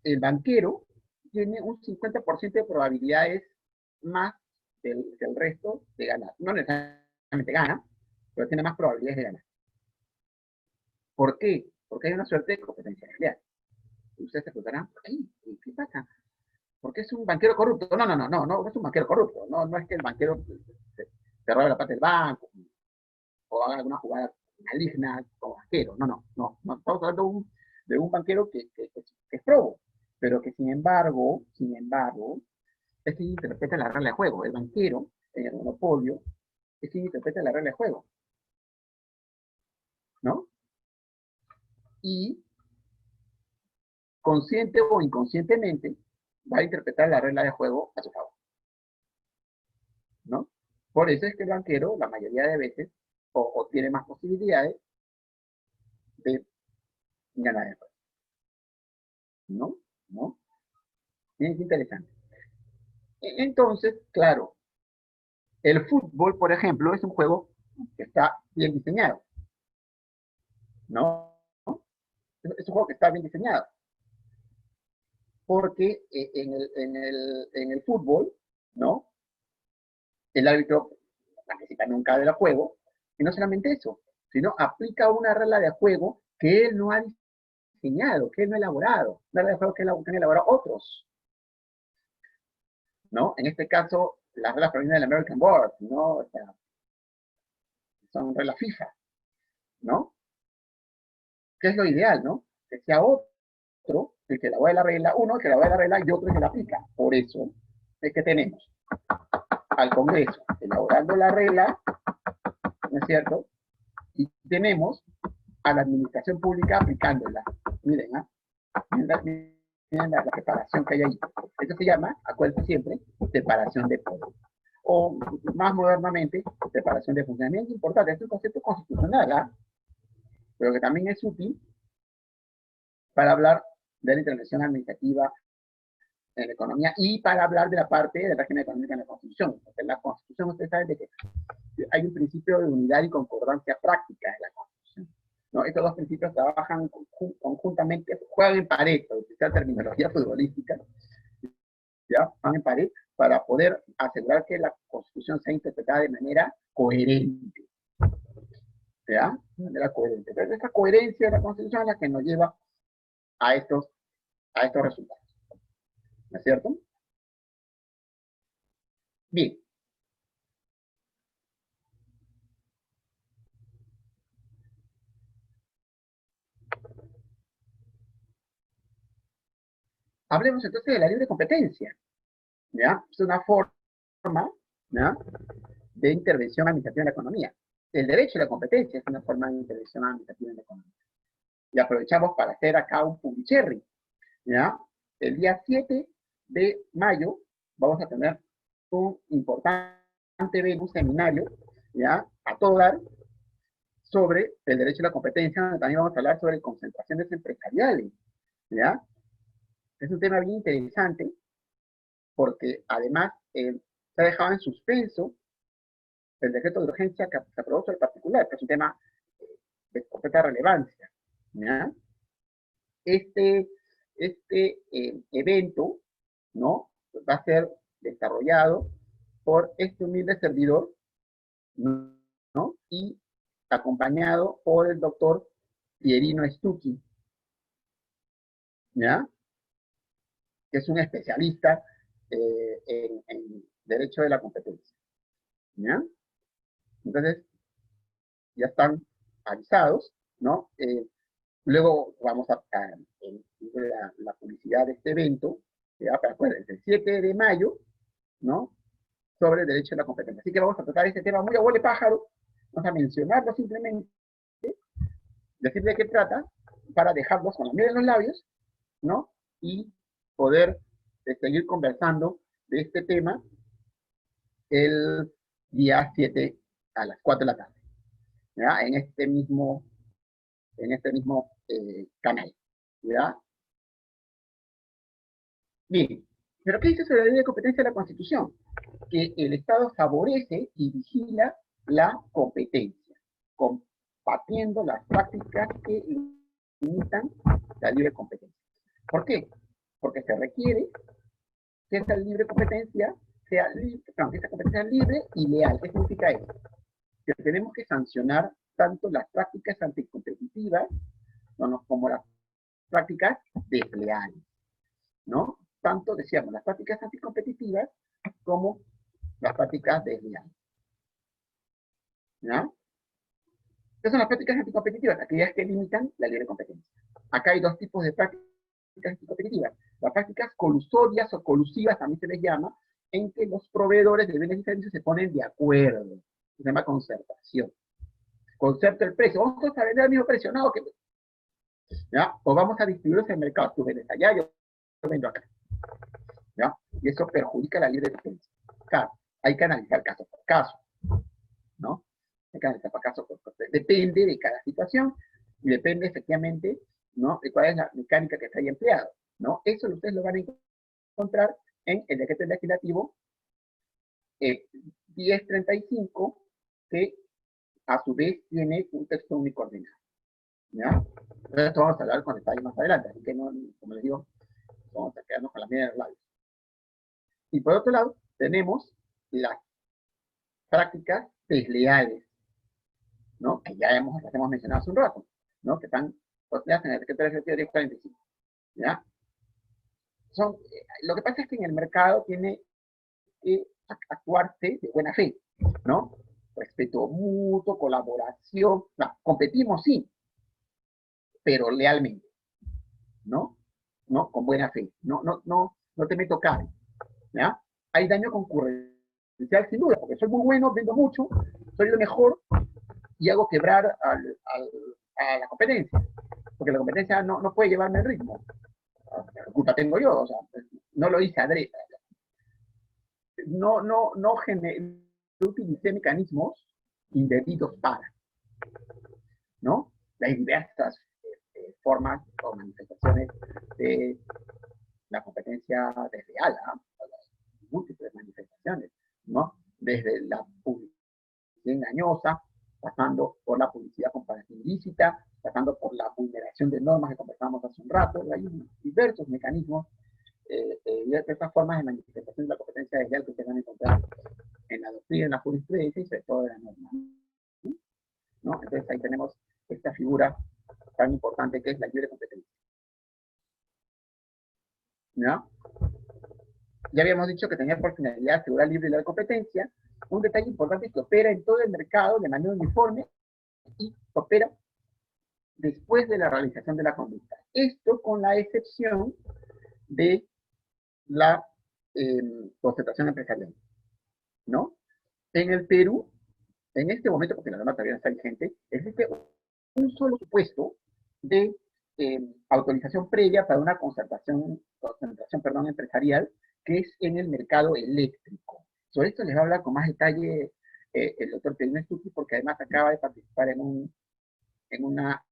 el banquero tiene un 50% de probabilidades más del resto de ganar. No necesariamente gana, pero tiene más probabilidades de ganar. ¿Por qué? Porque hay una suerte de competencia real. Ustedes se preguntarán, ¿qué pasa? Porque es un banquero corrupto. No es un banquero corrupto. No es que el banquero se robe la parte del banco o haga alguna jugada maligna como banquero. No. Estamos hablando de un banquero que es probo, pero que sin embargo, es quien interpreta la regla de juego. El banquero, en el monopolio, es quien interpreta la regla de juego, ¿no? Y consciente o inconscientemente va a interpretar la regla de juego a su favor, ¿no? Por eso es que el banquero, la mayoría de veces, o tiene más posibilidades de ganar el juego, ¿no? ¿No? Es interesante. Entonces, claro, el fútbol, por ejemplo, es un juego que está bien diseñado, ¿no? Es un juego que está bien diseñado, porque en el fútbol, ¿no? El árbitro no participa nunca del juego, y no solamente eso, sino aplica una regla de juego que él no ha diseñado, que él no ha elaborado, una regla de juego que han elaborado otros, ¿no? En este caso, las reglas provienen del American Board, ¿no? O sea, son reglas FIFA, ¿no? ¿Qué es lo ideal, no? Que sea otro el que elabora la regla, uno el que elabora la regla y otro el que la aplica. Por eso es que tenemos al Congreso elaborando la regla, ¿no es cierto? Y tenemos a la administración pública aplicándola. Miren, miren la separación que hay ahí. Esto se llama, acuérdense siempre, separación de poder. O más modernamente, separación de funcionamiento. Importante, es un concepto constitucional, ¿ah? Pero que también es útil para hablar de la intervención administrativa en la economía y para hablar de la parte del régimen económico en la Constitución. Porque en la Constitución, ustedes saben de que hay un principio de unidad y concordancia práctica en la Constitución, ¿no? Estos dos principios trabajan conjuntamente, juegan en pared, para utilizar terminología futbolística, ¿ya? Van en pared para poder asegurar que la Constitución sea interpretada de manera coherente, ¿ya? De manera coherente. Entonces, esta coherencia de la Constitución es la que nos lleva a estos resultados, ¿no es cierto? Bien. Hablemos entonces de la libre competencia, ¿ya? Es una forma, ¿ya?, de intervención administrativa en la economía. El derecho a la competencia es una forma de intervención administrativa en la economía. Y aprovechamos para hacer acá un publicherry, ¿ya? El día 7 de mayo vamos a tener un importante evento, un seminario, ¿ya?, a todo dar, sobre el derecho a la competencia, donde también vamos a hablar sobre concentraciones empresariales, ¿ya? Es un tema bien interesante, porque además se ha dejado en suspenso el decreto de urgencia que se aprobó sobre el particular, que es un tema de completa relevancia, ¿ya? Este evento, ¿no?, va a ser desarrollado por este humilde servidor, ¿no?, y acompañado por el doctor Pierino Stucchi, ¿ya?, que es un especialista en derecho de la competencia, ¿ya? Entonces, ya están avisados, ¿no? Luego vamos a la publicidad de este evento, ¿ya?, para acuérdense, el 7 de mayo, ¿no?, sobre el derecho a la competencia. Así que vamos a tratar este tema muy a vuelo de pájaro, vamos a mencionarlo simplemente, decir de qué trata, para dejarlos con la miel en los labios, ¿no?, y poder seguir conversando de este tema el día 7 a las 4 de la tarde, ¿ya?, en este mismo canal, ¿ya? Bien, pero ¿qué dice sobre la ley de competencia de la Constitución? Que el Estado favorece y vigila la competencia, combatiendo las prácticas que limitan la libre competencia. ¿Por qué? Porque se requiere que esta libre competencia sea libre, que esta competencia sea libre y leal. ¿Qué significa eso? Que tenemos que sancionar tanto las prácticas anticompetitivas, ¿no?, como las prácticas desleales, ¿no? Tanto, decíamos, las prácticas anticompetitivas como las prácticas desleales, ¿ya? ¿Qué son las prácticas anticompetitivas? Aquellas que limitan la libre competencia. Acá hay dos tipos de prácticas anticompetitivas. Las prácticas colusorias o colusivas también se les llama, en que los proveedores de bienes y servicios se ponen de acuerdo. Se llama concertación. Concerto el precio. Vamos a vender al mismo precio, no, que, ¿ya? O vamos a distribuirlos en el mercado. Tú vendes allá, yo vendo acá, ¿ya? Y eso perjudica la libre competencia. Claro, hay que analizar caso por caso, ¿no? Hay que analizar caso por caso. Depende de cada situación y depende efectivamente, ¿no?, de cuál es la mecánica que se haya empleado, ¿no? Eso ustedes lo van a encontrar en el decreto legislativo 1035, que a su vez tiene un texto único ordenado, ¿ya? Entonces esto vamos a hablar con detalle más adelante, así que no, como les digo, vamos a quedarnos con la media de los labios. Y por otro lado, tenemos las prácticas desleales, ¿no?, que ya hemos mencionado hace un rato, ¿no?, que están contenidas en el decreto legislativo 1045, ¿ya? Lo que pasa es que en el mercado tiene que actuarse de buena fe, ¿no? Respeto mutuo, colaboración, no, competimos sí, pero lealmente, ¿no? ¿No? Con buena fe, no te meto cara, ¿ya? Hay daño concurrencial sin duda, porque soy muy bueno, vendo mucho, soy el mejor y hago quebrar a la competencia, porque la competencia no puede llevarme el ritmo. La culpa tengo yo, o sea, no lo hice adrede. No utilicé mecanismos indebidos para, ¿no? Hay diversas formas o manifestaciones de la competencia desleal, ¿no? Múltiples manifestaciones, ¿no? Desde la publicidad engañosa, pasando por la publicidad comparativa ilícita, pasando por la vulneración de normas que conversamos hace un rato. Hay diversos mecanismos, diversas formas de manifestación de la competencia desleal que se van a encontrar en la doctrina, en la jurisprudencia y sobre todo en la norma, ¿no? Entonces ahí tenemos esta figura tan importante que es la libre competencia, ¿no? Ya habíamos dicho que tenía por finalidad asegurar libre y leal competencia. Un detalle importante es que opera en todo el mercado de manera uniforme y opera después de la realización de la conducta. Esto con la excepción de la concentración empresarial, ¿no? En el Perú, en este momento, porque la norma todavía no está vigente, existe un solo supuesto de autorización previa para una concentración empresarial, que es en el mercado eléctrico. Sobre esto les va a hablar con más detalle el doctor Pedro Stucchi, porque además acaba de participar en una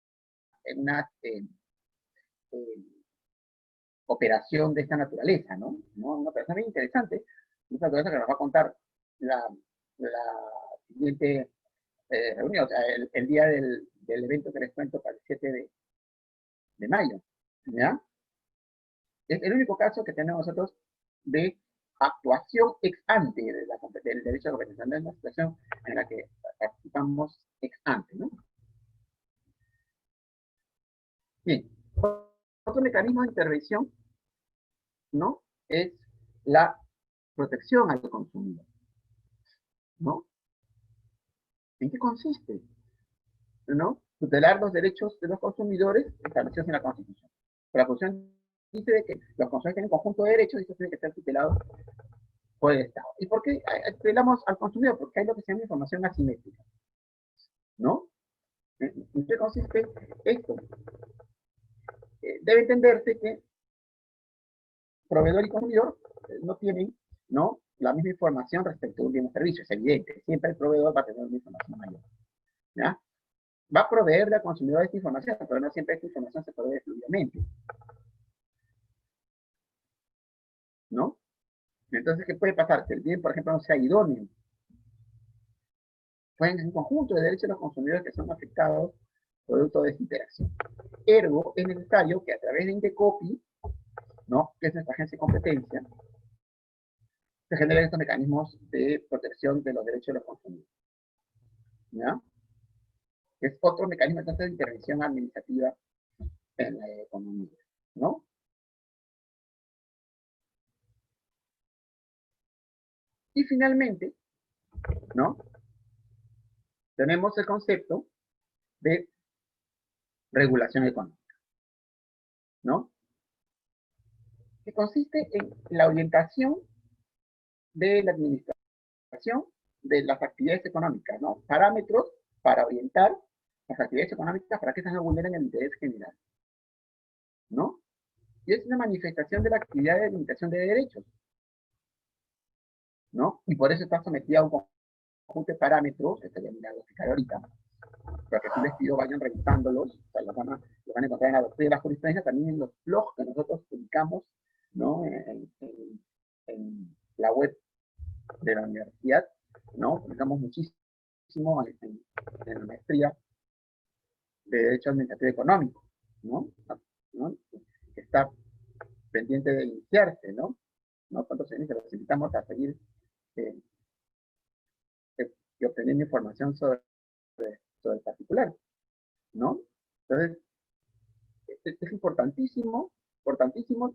eh, operación de esta naturaleza, ¿no? Una operación bien interesante, una naturaleza que nos va a contar la siguiente reunión, o sea, el día del evento que les cuento para el 7 de mayo, ¿ya? Es el único caso que tenemos nosotros de actuación ex ante del derecho de competencia, no es una situación en la que participamos ex ante, ¿no? Bien, otro mecanismo de intervención, ¿no? Es la protección al consumidor, ¿no? ¿En qué consiste? ¿No? Tutelar los derechos de los consumidores establecidos en la Constitución. Pero la Constitución dice de que los consumidores tienen un conjunto de derechos y estos tienen que ser tutelados por el Estado. ¿Y por qué tutelamos al consumidor? Porque hay lo que se llama información asimétrica, ¿no? ¿En qué consiste esto? Debe entenderse que proveedor y consumidor no tienen, ¿no?, la misma información respecto a un bien o servicio. Es evidente, siempre el proveedor va a tener una información mayor, ¿ya? Va a proveerle al consumidor esta información, pero no siempre esta información se provee fluidamente, ¿no? Entonces, ¿qué puede pasar? Que el bien, por ejemplo, no sea idóneo. Pueden ser un conjunto de derechos de los consumidores que son afectados producto de esta interacción. Ergo, es necesario que a través de Indecopi, ¿no?, que es nuestra agencia de competencia, se generen estos mecanismos de protección de los derechos de los consumidores, ¿ya? Es otro mecanismo entonces de intervención administrativa en la economía, ¿no? Y finalmente, ¿no?, tenemos el concepto de regulación económica, ¿no?, que consiste en la orientación de la administración de las actividades económicas, ¿no? Parámetros para orientar las actividades económicas para que estas no vulneren el interés general, ¿no? Y es una manifestación de la actividad de limitación de derechos, ¿no? Y por eso está sometida a un conjunto de parámetros, que ya a explicar ahorita, pero que si les pido vayan revisándolos, o sea, los van a encontrar en la doctrina de la jurisprudencia, también en los blogs que nosotros publicamos, ¿no?, en la web de la universidad, ¿no? Publicamos muchísimo en la maestría de Derecho Administrativo Económico, ¿no? ¿No? Que está pendiente de iniciarse, ¿no? Entonces, los invitamos a seguir eh, obteniendo información sobre el particular, ¿no? Entonces, es importantísimo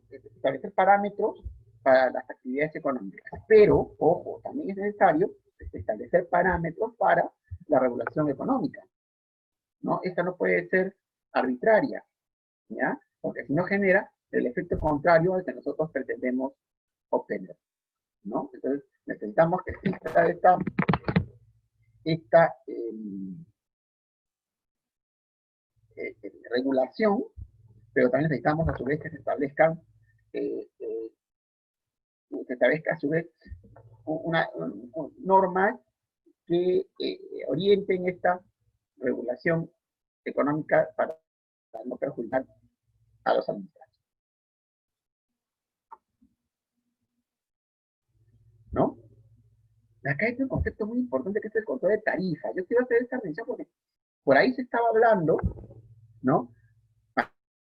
establecer parámetros para las actividades económicas. Pero, ojo, también es necesario establecer parámetros para la regulación económica, ¿no? Esta no puede ser arbitraria, ¿ya? Porque si no genera el efecto contrario al que nosotros pretendemos obtener, ¿no? Entonces, necesitamos que exista esta regulación, pero también necesitamos a su vez que se establezcan a su vez una normas que orienten esta regulación económica para no perjudicar a los administrados, ¿no? Acá hay un concepto muy importante que es el control de tarifa. Yo quiero hacer esta mención porque por ahí se estaba hablando, ¿no?,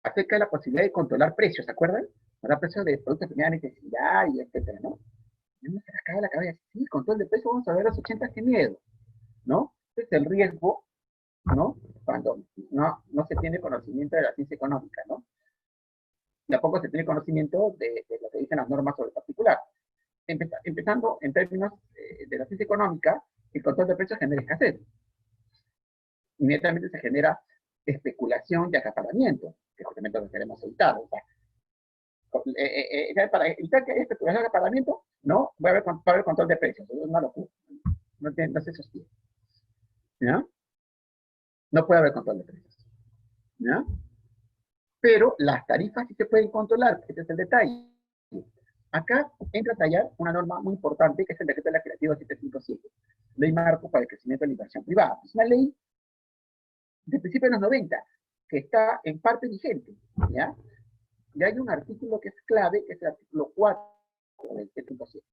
acerca de la posibilidad de controlar precios, ¿se acuerdan? Controlar precios de productos de primera necesidad y etcétera, ¿no? Y uno se la cae la cabeza, sí, control de precios, vamos a ver los 80, qué miedo, ¿no? Este es el riesgo, ¿no?, cuando no se tiene conocimiento de la ciencia económica, ¿no? Tampoco se tiene conocimiento de lo que dicen las normas sobre el particular. Empezando en términos de la ciencia económica, el control de precios genera escasez. Inmediatamente se genera especulación y acaparamiento, que justamente lo queremos evitar. O sea, para evitar que haya especulación de acaparamiento, no, va a haber control de precios. Es una locura. No se sostiene. ¿Ya? No puede haber control de precios. ¿Ya? Pero las tarifas sí se pueden controlar. Este es el detalle. Acá entra a tallar una norma muy importante, que es el decreto legislativo 757, ley marco para el crecimiento de la inversión privada. Es una ley de principios de los 90, que está en parte vigente, ¿ya? Y hay un artículo que es clave, que es el artículo 4 del 757,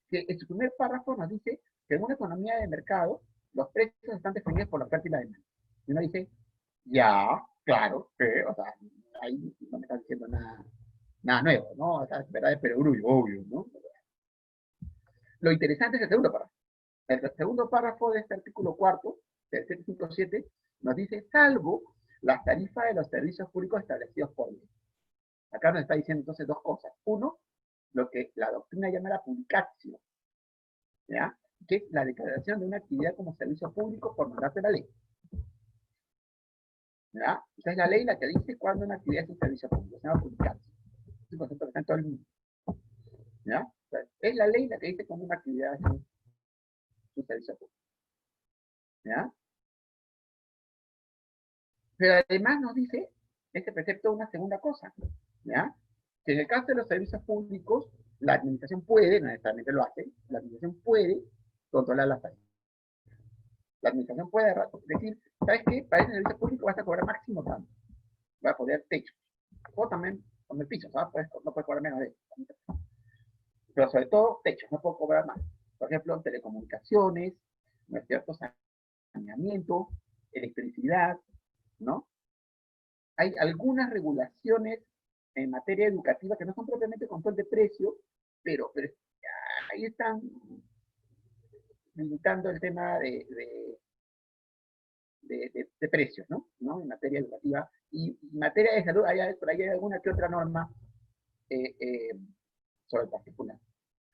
que en su primer párrafo nos dice que en una economía de mercado, los precios están definidos por la oferta y la demanda. Y uno dice, ya, claro, o sea, ahí no me están diciendo nada nuevo, ¿no? O sea, es verdad de perogrullo, obvio, ¿no? Lo interesante es el segundo párrafo. El segundo párrafo de este artículo cuarto, del 757, nos dice, salvo las tarifas de los servicios públicos establecidos por ley. Acá nos está diciendo entonces dos cosas. Uno, lo que la doctrina llama la publicación, ¿ya? Que es la declaración de una actividad como servicio público por mandato de la ley. ¿Ya? Esa es la ley la que dice cuándo una actividad es un servicio público, se llama publicación. Es un concepto que está en todo el mundo. ¿Ya? O sea, es la ley la que dice cuándo una actividad es un servicio público. ¿Ya? Pero además nos dice este precepto una segunda cosa, ¿ya? Que en el caso de los servicios públicos, la administración puede, no necesariamente lo hace, la administración puede controlar las tarifas. La administración puede decir, ¿sabes qué? Para ese servicio público vas a cobrar máximo tanto. Va a poner techo. O también con el piso, ¿sabes? No puedes cobrar menos de eso. Pero sobre todo, techo, no puedo cobrar más. Por ejemplo, telecomunicaciones, ¿no es cierto? Saneamiento, electricidad, ¿no? Hay algunas regulaciones en materia educativa que no son propiamente control de precios, pero ahí están limitando el tema de precios, ¿no? En materia educativa. Y en materia de salud, por ahí hay alguna que otra norma sobre el particular,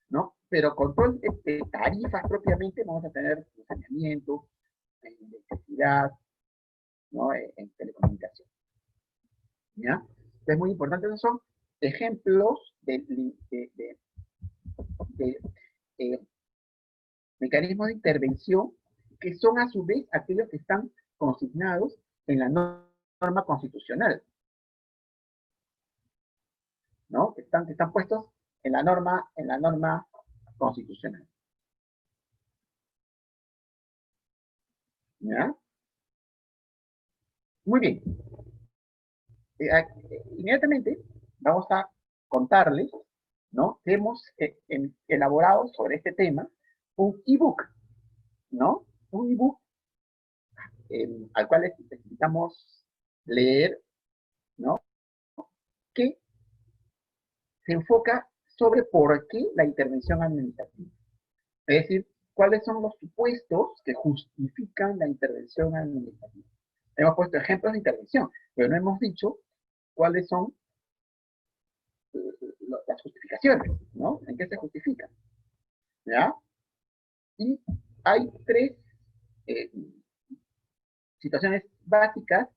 ¿no? Pero control de tarifas propiamente vamos a tener en saneamiento, en electricidad, ¿no? En telecomunicación, ¿ya? Es muy importante, esos son ejemplos de eh, mecanismos de intervención que son a su vez aquellos que están consignados en la norma constitucional, ¿no? Que están puestos en la norma constitucional. ¿Ya? Muy bien. Inmediatamente vamos a contarles, ¿no? Que hemos elaborado sobre este tema un ebook, ¿no? Un ebook al cual necesitamos leer, ¿no? Que se enfoca sobre por qué la intervención administrativa. Es decir, cuáles son los supuestos que justifican la intervención administrativa. Hemos puesto ejemplos de intervención, pero no hemos dicho cuáles son las justificaciones, ¿no? ¿En qué se justifican? ¿Ya? Y hay tres eh, situaciones básicas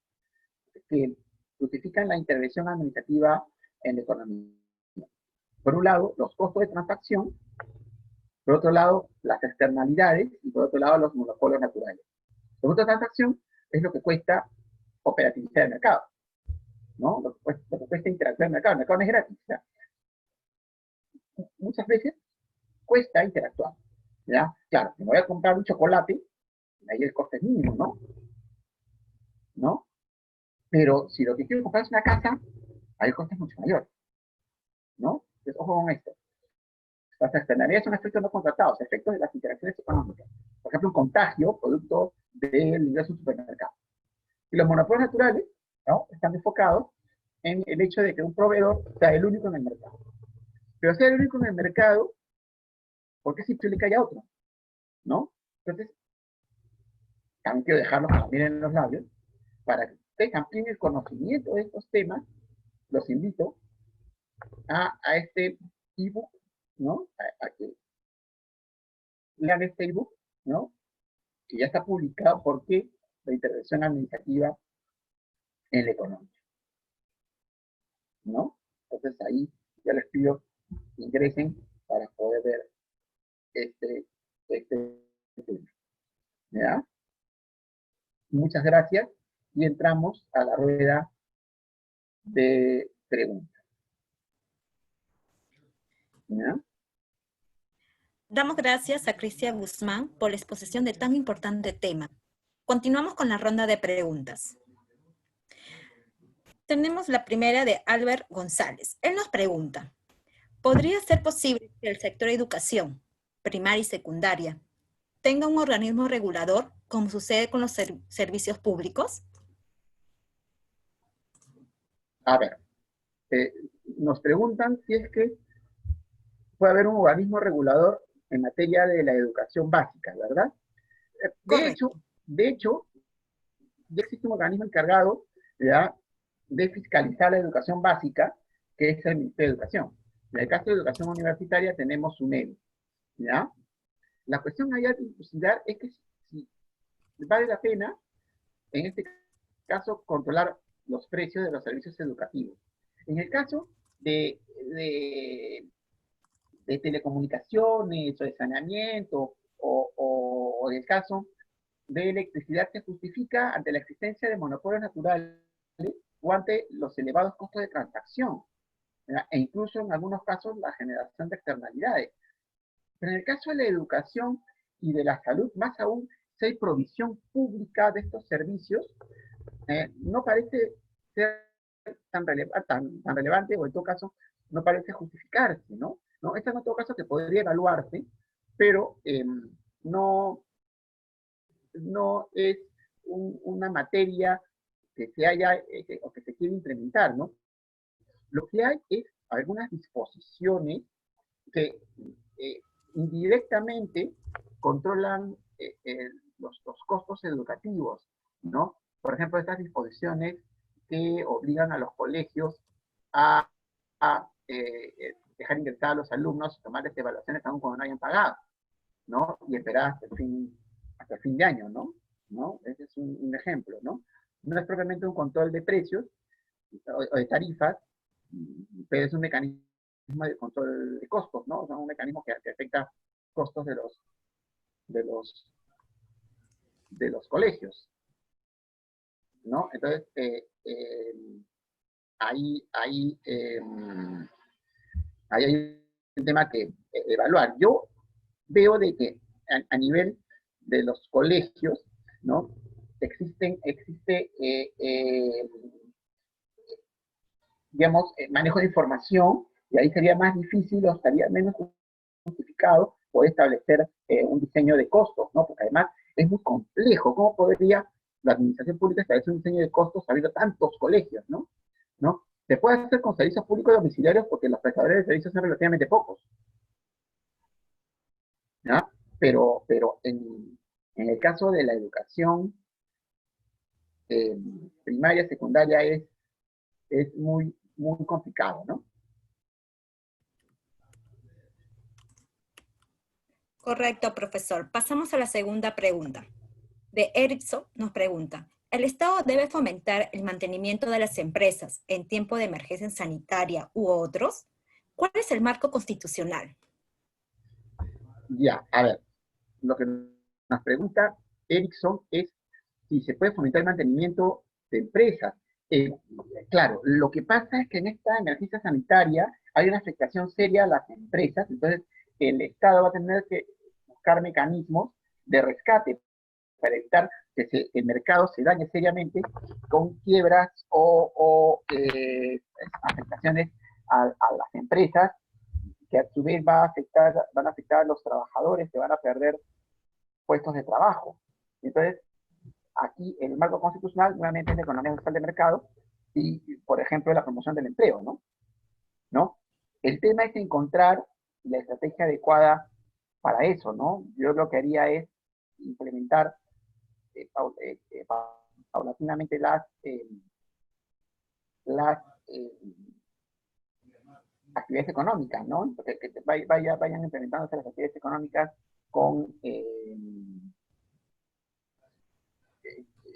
que justifican la intervención administrativa en la economía. Por un lado, los costos de transacción, por otro lado, las externalidades y por otro lado, los monopolios naturales. El costo de transacción es lo que cuesta operativizar el mercado, ¿no? Lo que cuesta interactuar en el mercado. El mercado no es gratis. O sea, muchas veces cuesta interactuar. ¿Ya? Claro, si me voy a comprar un chocolate, ahí el coste es mínimo, ¿no? ¿No? Pero si lo que quiero comprar es una casa, ahí el coste es mucho mayor, ¿no? Entonces, ojo con esto. Las externalidades son efectos no contratados, efectos de las interacciones económicas. Por ejemplo, un contagio producto del ingreso a un supermercado. Y los monopolios naturales, ¿no? Están enfocados en el hecho de que un proveedor sea el único en el mercado. Pero ser el único en el mercado, ¿por qué siempre le cae a otro? ¿No? Entonces, también quiero dejarlos también en los labios, para que ustedes amplíen el conocimiento de estos temas, los invito a este ebook, ¿no? A que lean este ebook, ¿no? Que ya está publicado, ¿por qué la intervención administrativa en la economía? ¿No? Entonces ahí Ya les pido que ingresen para poder ver este tema. ¿Ya? Muchas gracias y entramos a la rueda de preguntas. ¿Ya? Damos gracias a Cristian Guzmán por la exposición de tan importante tema. Continuamos con la ronda de preguntas. Tenemos la primera de Albert González. Él nos pregunta, ¿podría ser posible que el sector educación, primaria y secundaria, tenga un organismo regulador como sucede con los servicios públicos? A ver, nos preguntan si es que puede haber un organismo regulador en materia de la educación básica, ¿verdad? De Correcto. hecho, de hecho, ya existe un organismo encargado, ¿ya?, de fiscalizar la educación básica, que es el Ministerio de Educación. En el caso de educación universitaria tenemos SUNEDU, ¿ya? La cuestión allá de considerar es que si vale la pena, en este caso, controlar los precios de los servicios educativos. En el caso de, de telecomunicaciones o de saneamiento o en el caso de electricidad se justifica ante la existencia de monopolios naturales o ante los elevados costos de transacción, ¿verdad?, e incluso en algunos casos la generación de externalidades. Pero en el caso de la educación y de la salud, más aún, si hay provisión pública de estos servicios, no parece ser tan relevante, o en todo caso, no parece justificarse, ¿no? ¿No? Esto en todo caso que podría evaluarse, pero no, no es una materia que se haya o que se quiere implementar, ¿no? Lo que hay es algunas disposiciones que indirectamente controlan los costos educativos, ¿no? Por ejemplo, estas disposiciones que obligan a los colegios a dejar ingresar a los alumnos y tomarles evaluaciones aún cuando no hayan pagado, ¿no? Y esperar hasta el fin de año, ¿no? ¿No? Ese es un ejemplo, ¿no? No es propiamente un control de precios o de tarifas, pero es un mecanismo de control de costos, ¿no? O sea, un mecanismo que afecta costos de los, de los colegios, ¿no? Entonces, ahí hay un tema que evaluar. Yo veo de que a nivel de los colegios, ¿no? Existe digamos, manejo de información, y ahí sería más difícil o estaría menos justificado poder establecer un diseño de costos, ¿no? Porque además es muy complejo. ¿Cómo podría la administración pública establecer un diseño de costos sabiendo tantos colegios, ¿no? ¿No? Se puede hacer con servicios públicos domiciliarios porque los prestadores de servicios son relativamente pocos, ¿no? Pero en el caso de la educación primaria, secundaria, es muy, muy complicado, ¿no? Correcto, profesor. Pasamos a la segunda pregunta. De Erickson nos pregunta, ¿el Estado debe fomentar el mantenimiento de las empresas en tiempo de emergencia sanitaria u otros? ¿Cuál es el marco constitucional? Ya, a ver, lo que nos pregunta Erickson es si se puede fomentar el mantenimiento de empresas. Eh, claro, lo que pasa es que en esta emergencia sanitaria hay una afectación seria a las empresas, entonces el Estado va a tener que buscar mecanismos de rescate para evitar que el mercado se dañe seriamente con quiebras o afectaciones a las empresas, que a su vez van a afectar a los trabajadores que van a perder puestos de trabajo. Entonces, aquí el marco constitucional nuevamente es la economía social de mercado y, por ejemplo, la promoción del empleo, ¿no? ¿No? El tema es encontrar la estrategia adecuada para eso, ¿no? Yo lo que haría es implementar paulatinamente las actividades económicas, ¿no? Que vayan implementándose las actividades económicas con,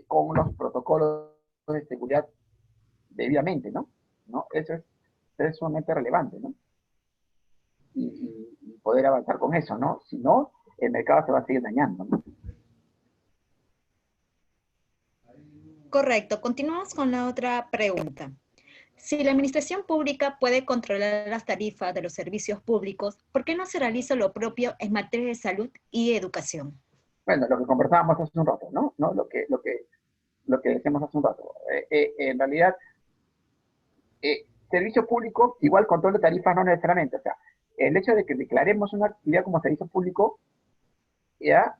con los protocolos de seguridad debidamente, ¿no? ¿No? Eso es es sumamente relevante, ¿no? Y poder avanzar con eso, ¿no? Si no, el mercado se va a seguir dañando, ¿no? Correcto. Continuamos con la otra pregunta. Si la administración pública puede controlar las tarifas de los servicios públicos, ¿por qué no se realiza lo propio en materia de salud y educación? Bueno, lo que conversábamos hace un rato, ¿no? ¿No? Lo que decíamos hace un rato. En realidad, servicio público, igual control de tarifas no necesariamente. O sea, el hecho de que declaremos una actividad como servicio público, ¿ya?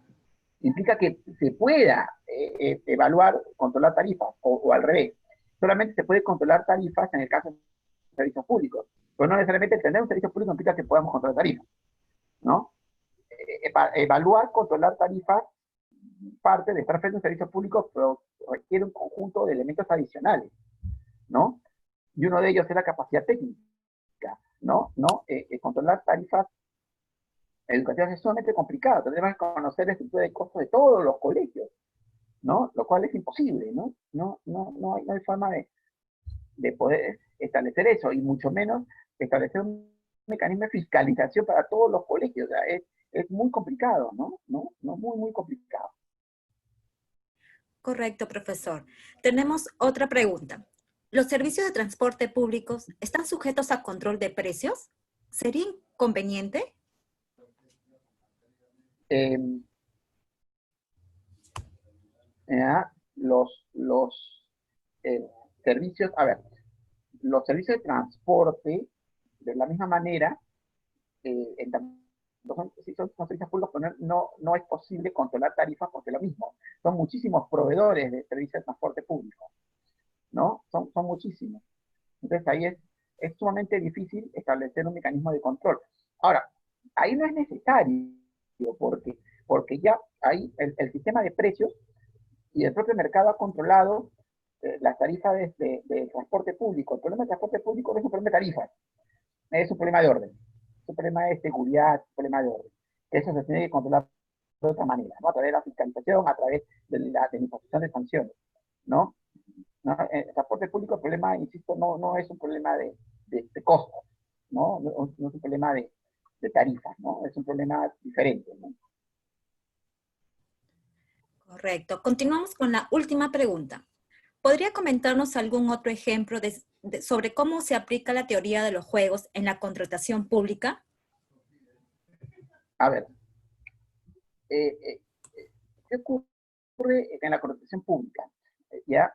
Implica que se pueda evaluar, controlar tarifas, o al revés. Solamente se puede controlar tarifas en el caso de servicios públicos. Pero no necesariamente tener un servicio público implica que podamos controlar tarifas, ¿no? Evaluar, controlar tarifas, parte de estar frente a un servicio público, pero requiere un conjunto de elementos adicionales, ¿no? Y uno de ellos es la capacidad técnica, ¿no? Controlar tarifas educativas es sumamente complicado. Tenemos que conocer la estructura de costos de todos los colegios, ¿no? Lo cual es imposible, ¿no? No hay forma de poder establecer eso, y mucho menos establecer un mecanismo de fiscalización para todos los colegios. O sea, es muy complicado, ¿no? Muy complicado. Correcto, profesor. Tenemos otra pregunta. ¿Los servicios de transporte públicos están sujetos a control de precios? ¿Sería inconveniente? Eh, los servicios, a ver, los servicios de transporte, de la misma manera, si son servicios públicos, no es posible controlar tarifas porque lo mismo, son muchísimos proveedores de servicios de transporte público, ¿no? Son muchísimos. Entonces ahí es sumamente difícil establecer un mecanismo de control. Ahora, ahí no es necesario, porque ya hay el sistema de precios y el propio mercado ha controlado las tarifas de transporte público. El problema del transporte público no es un problema de tarifas, es un problema de orden, es un problema de seguridad, es un problema de orden. Eso se tiene que controlar de otra manera, ¿no? A través de la fiscalización, a través de la imposición de sanciones, ¿no? ¿No? El transporte público, el problema, insisto, no es un problema de costos, no es un problema de tarifas, ¿no? Es un problema diferente, ¿no? Correcto. Continuamos con la última pregunta. ¿Podría comentarnos algún otro ejemplo sobre cómo se aplica la teoría de los juegos en la contratación pública? A ver, ¿qué ocurre en la contratación pública? ¿Ya?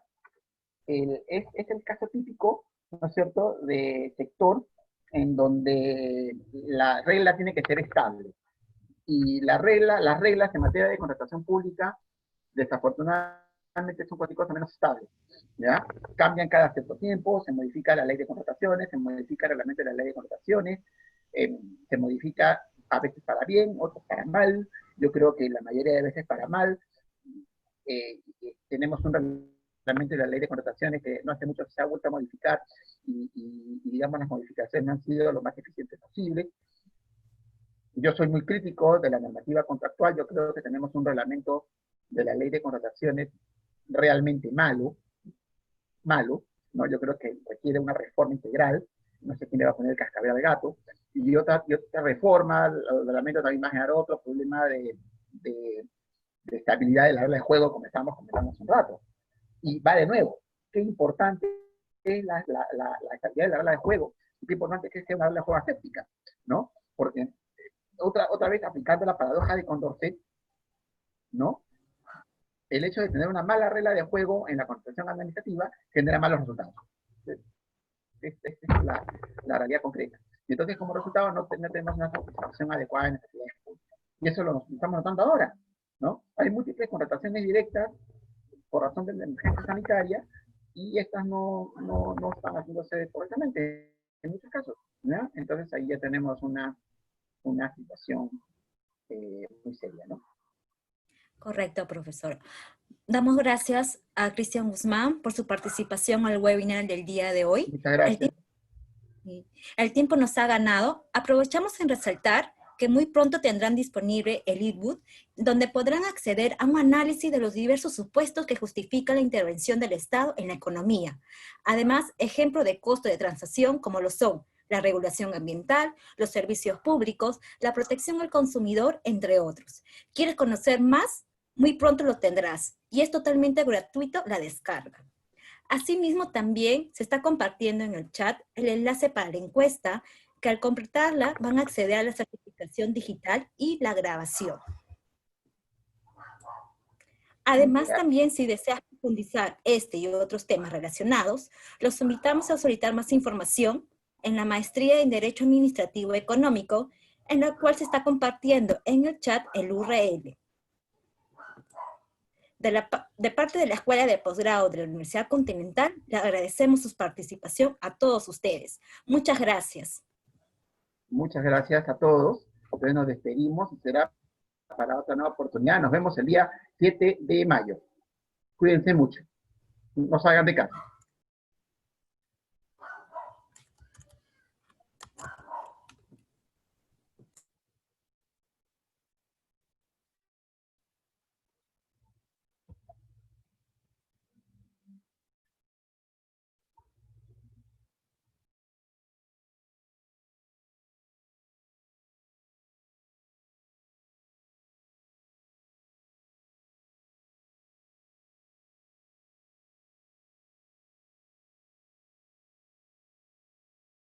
Es el caso típico, ¿no es cierto?, de sector en donde la regla tiene que ser estable. Y las reglas en materia de contratación pública, desafortunadamente son cualquier cosa menos estables, ¿ya? Cambian cada cierto tiempo, se modifica la ley de contrataciones, se modifica el reglamento de la ley de contrataciones, se modifica a veces para bien, otros para mal. Yo creo que la mayoría de veces para mal. Tenemos un reglamento de la ley de contrataciones que no hace mucho se ha vuelto a modificar y digamos, las modificaciones no han sido lo más eficientes posible. Yo soy muy crítico de la normativa contractual. Yo creo que tenemos un reglamento de la ley de contrataciones realmente malo, ¿no? Yo creo que requiere una reforma integral. No sé quién le va a poner el cascabel al gato. Y otra reforma, el reglamento también va a generar otro problema de estabilidad de la regla de juego, como estábamos comentando hace un rato. Y va de nuevo, qué importante es la estabilidad de la regla de juego, y qué importante es que sea una regla de juego aséptica, ¿no? Porque otra vez aplicando la paradoja de Condorcet, ¿no? El hecho de tener una mala regla de juego en la contratación administrativa genera malos resultados. Esta es la realidad concreta. Y entonces, como resultado, no tenemos una satisfacción adecuada en necesidades públicas. Y eso lo estamos notando ahora, ¿no? Hay múltiples contrataciones directas por razón de la emergencia sanitaria y estas no están haciéndose correctamente en muchos casos, ¿no? Entonces ahí ya tenemos una situación muy seria, ¿no? Correcto, profesor. Damos gracias a Cristian Guzmán por su participación al webinar del día de hoy. Muchas gracias. El tiempo nos ha ganado. Aprovechamos en resaltar que muy pronto tendrán disponible el e-book, donde podrán acceder a un análisis de los diversos supuestos que justifican la intervención del Estado en la economía. Además, ejemplo de costo de transacción como lo son la regulación ambiental, los servicios públicos, la protección al consumidor, entre otros. ¿Quieres conocer más? Muy pronto lo tendrás, y es totalmente gratuito la descarga. Asimismo, también se está compartiendo en el chat el enlace para la encuesta, que al completarla van a acceder a la certificación digital y la grabación. Además, también si deseas profundizar este y otros temas relacionados, los invitamos a solicitar más información en la maestría en Derecho Administrativo Económico, en la cual se está compartiendo en el chat el URL. De parte de la Escuela de Posgrado de la Universidad Continental, le agradecemos su participación a todos ustedes. Muchas gracias. Muchas gracias a todos. Entonces nos despedimos y será para otra nueva oportunidad. Nos vemos el día 7 de mayo. Cuídense mucho. No salgan de casa.